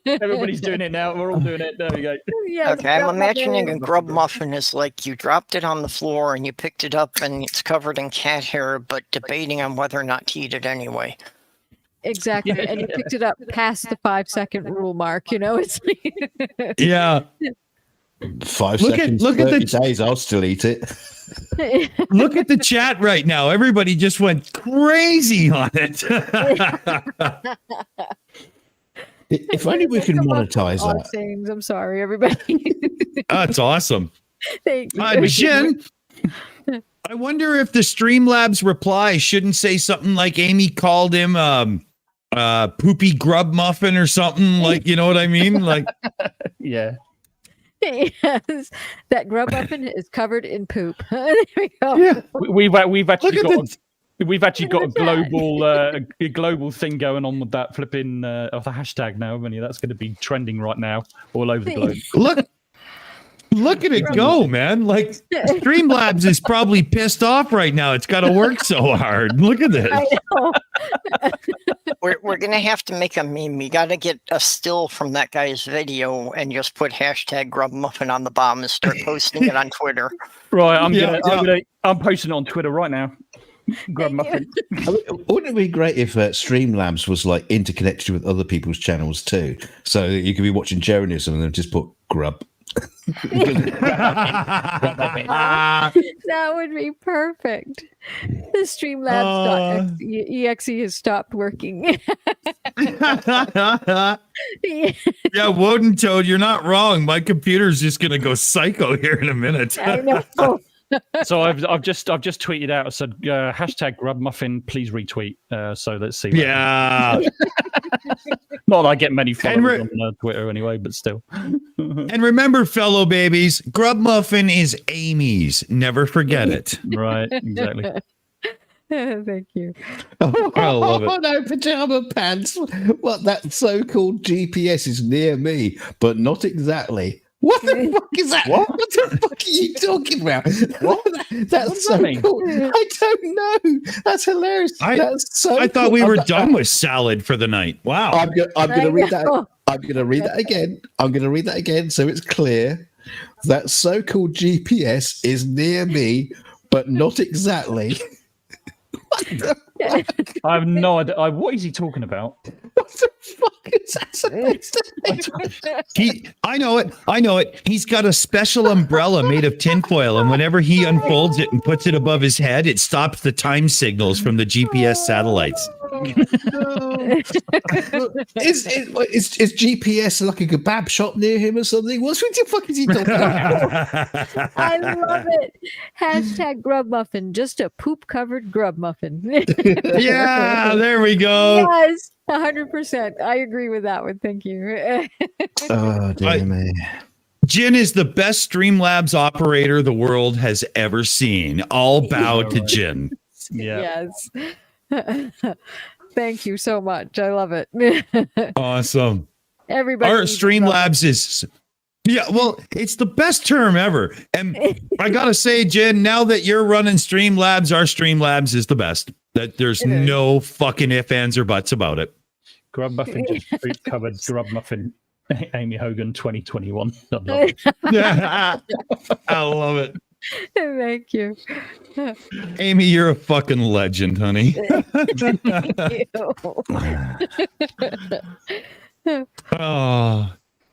Everybody's doing it now. We're all doing it. There we go. Yes, Okay, I'm Grub imagining a Muffins. grub muffin is like you dropped it on the floor and you picked it up and it's covered in cat hair, but debating on whether or not to eat it anyway. Exactly. And you picked it up past the 5-second rule mark. It's like Yeah. 5 Look at- seconds, look at 30 the- days, I'll still eat it. Look at the chat right now. Everybody just went crazy on it. If only we can monetize all that. things. I'm sorry, everybody. That's awesome. Thank you. Jen, I wonder if the Streamlabs reply shouldn't say something like Aimee called him poopy grub muffin or something, like, you know what I mean? Like, yeah. Yes, that grub muffin is covered in poop. There we go. Yeah. We've actually Look at got we've actually got a Look at global a global thing going on with that flipping of the hashtag now. That's going to be trending right now all over the globe. Look at it go, man. Like, Streamlabs is probably pissed off right now. It's got to work so hard. Look at this. I know. We're gonna have to make a meme. We gotta get a still from that guy's video and just put hashtag grub muffin on the bottom and start posting it on Twitter. Right, I'm posting it on Twitter right now. Grub muffin. Wouldn't it be great if Streamlabs was like interconnected with other people's channels too? So that you could be watching journalism and then just put grub. That would be perfect. The Streamlabs.exe has stopped working. Yeah, Woden Toad, you're not wrong. My computer's just gonna go psycho here in a minute. I know. So I've just tweeted out. I said hashtag grub muffin. Please retweet. So let's see. Yeah. Not that I get many followers on Twitter anyway, but still. And remember, fellow babies, grub muffin is Amy's. Never forget it. Right. Exactly. Thank you. I love it. Oh no, pajama pants. What, that so-called GPS is near me, but not exactly. What the fuck is that? What the fuck are you talking about? What? That's so cool. I don't know. That's hilarious. That's so I thought cool. we were done with salad for the night. Wow. I'm gonna read that. I'm gonna read that again. I'm gonna read that again so it's clear. That so-called GPS is near me, but not exactly. What the fuck? I have no idea. What is he talking about? What the fuck is that? I know it. He's got a special umbrella made of tinfoil, and whenever he unfolds it and puts it above his head, it stops the time signals from the GPS satellites. Is GPS like a kebab shop near him or something? What the fuck is he talking about? I love it. Hashtag grub muffin. Just a poop covered grub muffin. Yeah, there we go. Yes, 100%. I agree with that one. Thank you. Oh, dear me. Jin is the best Streamlabs operator the world has ever seen. All bow to Jin. Yeah. Yes. Thank you so much. I love it. Awesome. Everybody. Our needs Streamlabs is, yeah, well, it's the best term ever. And I gotta say, Jen, now that you're running Streamlabs, our Streamlabs is the best. That there's no fucking ifs, ands, or buts about it. Grub muffin just fruit covered grub muffin. Aimee Hogan 2021. I love it. I love it. Thank you. Aimee, you're a fucking legend, honey. Oh.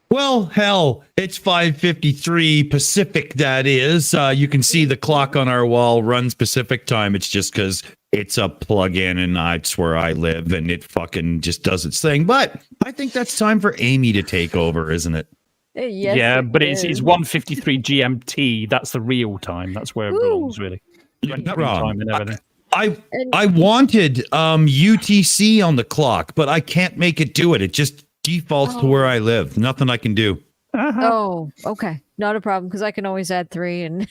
Well, hell, it's 5:53 Pacific, that is. You can see the clock on our wall runs Pacific time. It's just because it's a plug-in and that's where I live and it fucking just does its thing. But I think that's time for Aimee to take over, isn't it? Yes, yeah, but is. it's 1:53 GMT. That's the real time. That's where it belongs, really. You're not wrong. Time and everything. I wanted UTC on the clock, but I can't make it do it. It just defaults to where I live. Nothing I can do. Oh, okay. Not a problem, because I can always add 3 and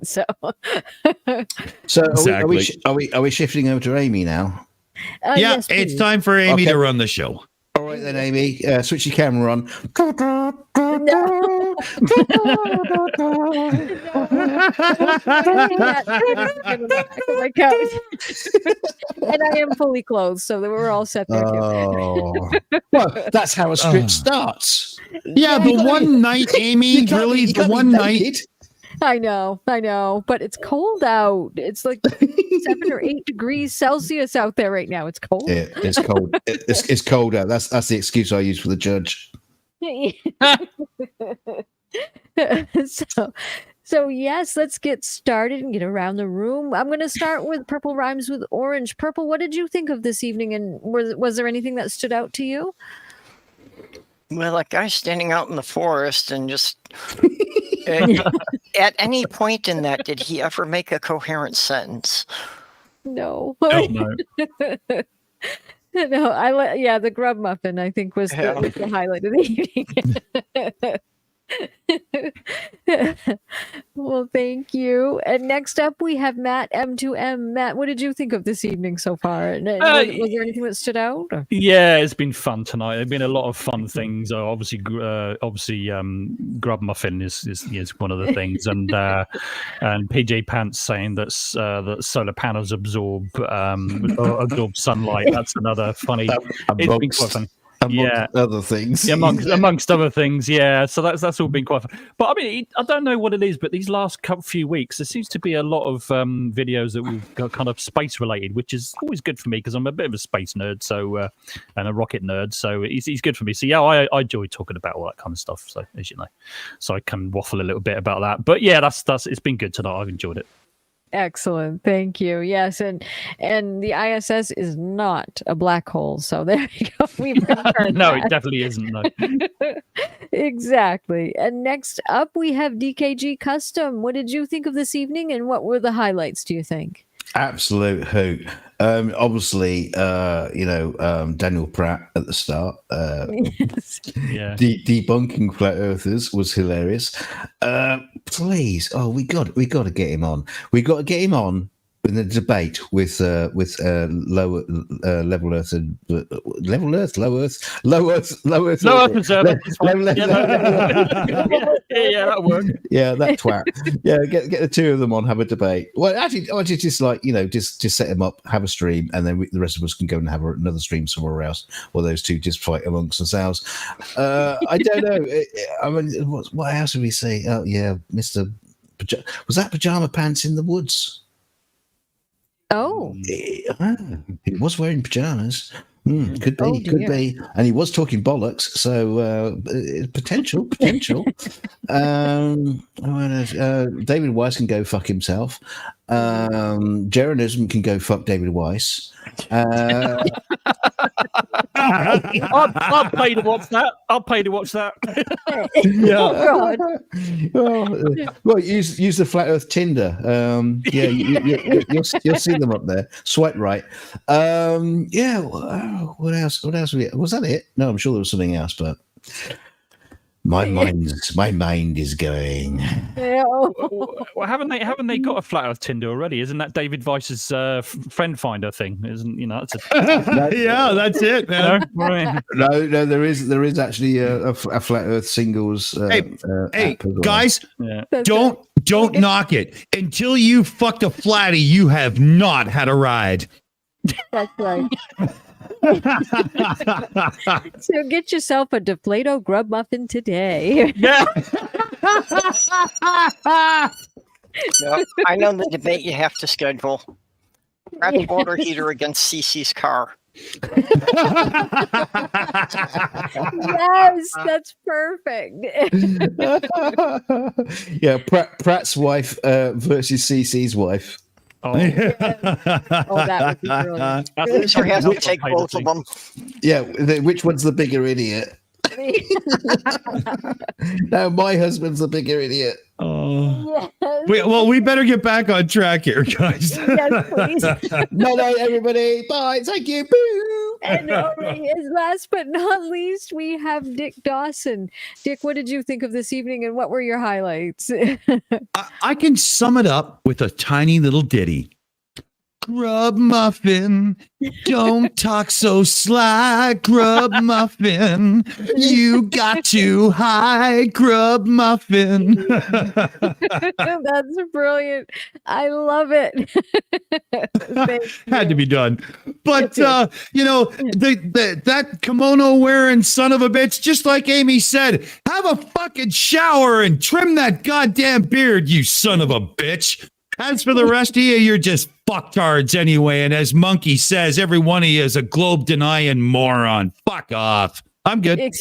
so So Exactly. are we shifting over to Aimee now? Yeah, yes, it's please. time for Aimee Okay. to run the show. All right then, Aimee, switch your camera on. My couch. And I am fully clothed, so we're all set there. Too. Oh, well, that's how a script starts. Yeah, the one night, Aimee, You can't really, be- you the can't be one night. naked. I know, but it's cold out. It's like 7 or 8 degrees Celsius out there right now. It's cold. Yeah, it's cold. It's cold out. That's the excuse I use for the judge. So yes, let's get started and get around the room. I'm going to start with Purple Rhymes with Orange. Purple, what did you think of this evening, and was there anything that stood out to you? Well, that guy standing out in the forest and just at any point in that, did he ever make a coherent sentence? No. Oh, no. No, yeah, the grub muffin I think was the highlight of the evening. Well, thank you. And next up we have Matt M2M. Matt, what did you think of this evening so far? And was there anything that stood out? Or? Yeah, it's been fun tonight. There've been a lot of fun things. Obviously, grub muffin is one of the things, and PJ Pants saying that solar panels absorb sunlight. That's another funny. It's been quite fun. Amongst other things. Yeah, amongst other things, yeah. So that's all been quite fun. But I mean, I don't know what it is, but these last few weeks, there seems to be a lot of videos that we've got kind of space related, which is always good for me because I'm a bit of a space nerd, so and a rocket nerd. So he's good for me. So yeah, I enjoy talking about all that kind of stuff. So as you know, so I can waffle a little bit about that. But yeah, that's it's been good tonight. I've enjoyed it. Excellent, thank you. Yes, and the ISS is not a black hole, so there you go. No, it definitely isn't. No. Exactly. And next up, we have DKG Custom. What did you think of this evening, and what were the highlights? Do you think? Absolute hoot. Obviously, Daniel Pratt at the start. Yes. Yeah. Debunking flat earthers was hilarious. Please, we got to get him on. We got to get him on in the debate with lower level Earth and level Earth, low Earth, low Earth, low Earth. Low Earth observer. Yeah, that worked. Yeah, that twat. Yeah, get the two of them on, have a debate. Well, actually, just like just set them up, have a stream, and then the rest of us can go and have another stream somewhere else, or those two just fight amongst themselves. I don't know. I mean, what else did we say? Oh yeah, Mr. Was that Pajama Pants in the Woods? Oh, He was wearing pajamas. Could be, and he was talking bollocks. So potential. David Weiss can go fuck himself. Jeranism can go fuck David Weiss. I'll pay to watch that. Yeah. Well, use the Flat Earth Tinder. Yeah, you'll see them up there. Swipe right. Yeah. What else? Was that it? No, I'm sure there was something else, but my mind is going. Well, haven't they got a Flat Earth Tinder already? Isn't that David Weiss's friend finder thing? Isn't that's yeah, that's it, man. No, there is actually a Flat Earth Singles. Hey, app as well. guys, don't knock it until you fucked a flatty. You have not had a ride. That's right. So get yourself a Deflato grub muffin today. Yeah. No, I know the debate you have to schedule. Rat's water heater against CC's car. Yes, that's perfect. Yeah, Pratt's wife versus CC's wife. Oh, that would be brilliant. So he has to take both of them. Yeah, which one's the bigger idiot? No, my husband's the bigger idiot. Yes. we better get back on track here, guys. Yes, please. Night, everybody. Bye. Thank you. Boo. And last but not least, we have Dick Dawson. Dick, what did you think of this evening, and what were your highlights? I can sum it up with a tiny little ditty. Grub muffin, don't talk so sly, grub muffin. You got too high, grub muffin. That's brilliant. I love it. Had to be done. But that kimono wearing son of a bitch, just like Aimee said, have a fucking shower and trim that goddamn beard, you son of a bitch. As for the rest of you, you're just fucktards anyway. And as Monkey says, every one of you is a globe-denying moron. Fuck off. I'm good.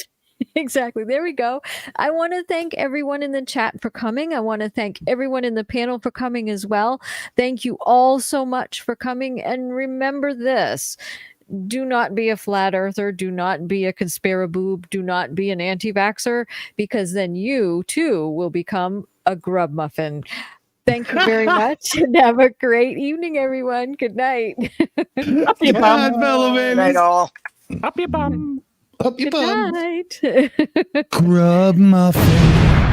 Exactly. There we go. I want to thank everyone in the chat for coming. I want to thank everyone in the panel for coming as well. Thank you all so much for coming. And remember this. Do not be a flat earther. Do not be a conspiraboob. Do not be an anti-vaxxer, because then you, too, will become a grub muffin. Thank you very much, and have a great evening, everyone. Good night. Up your bum, fellow babies. Night all. Up your bum. Up your Good bum. night. Grub muffin.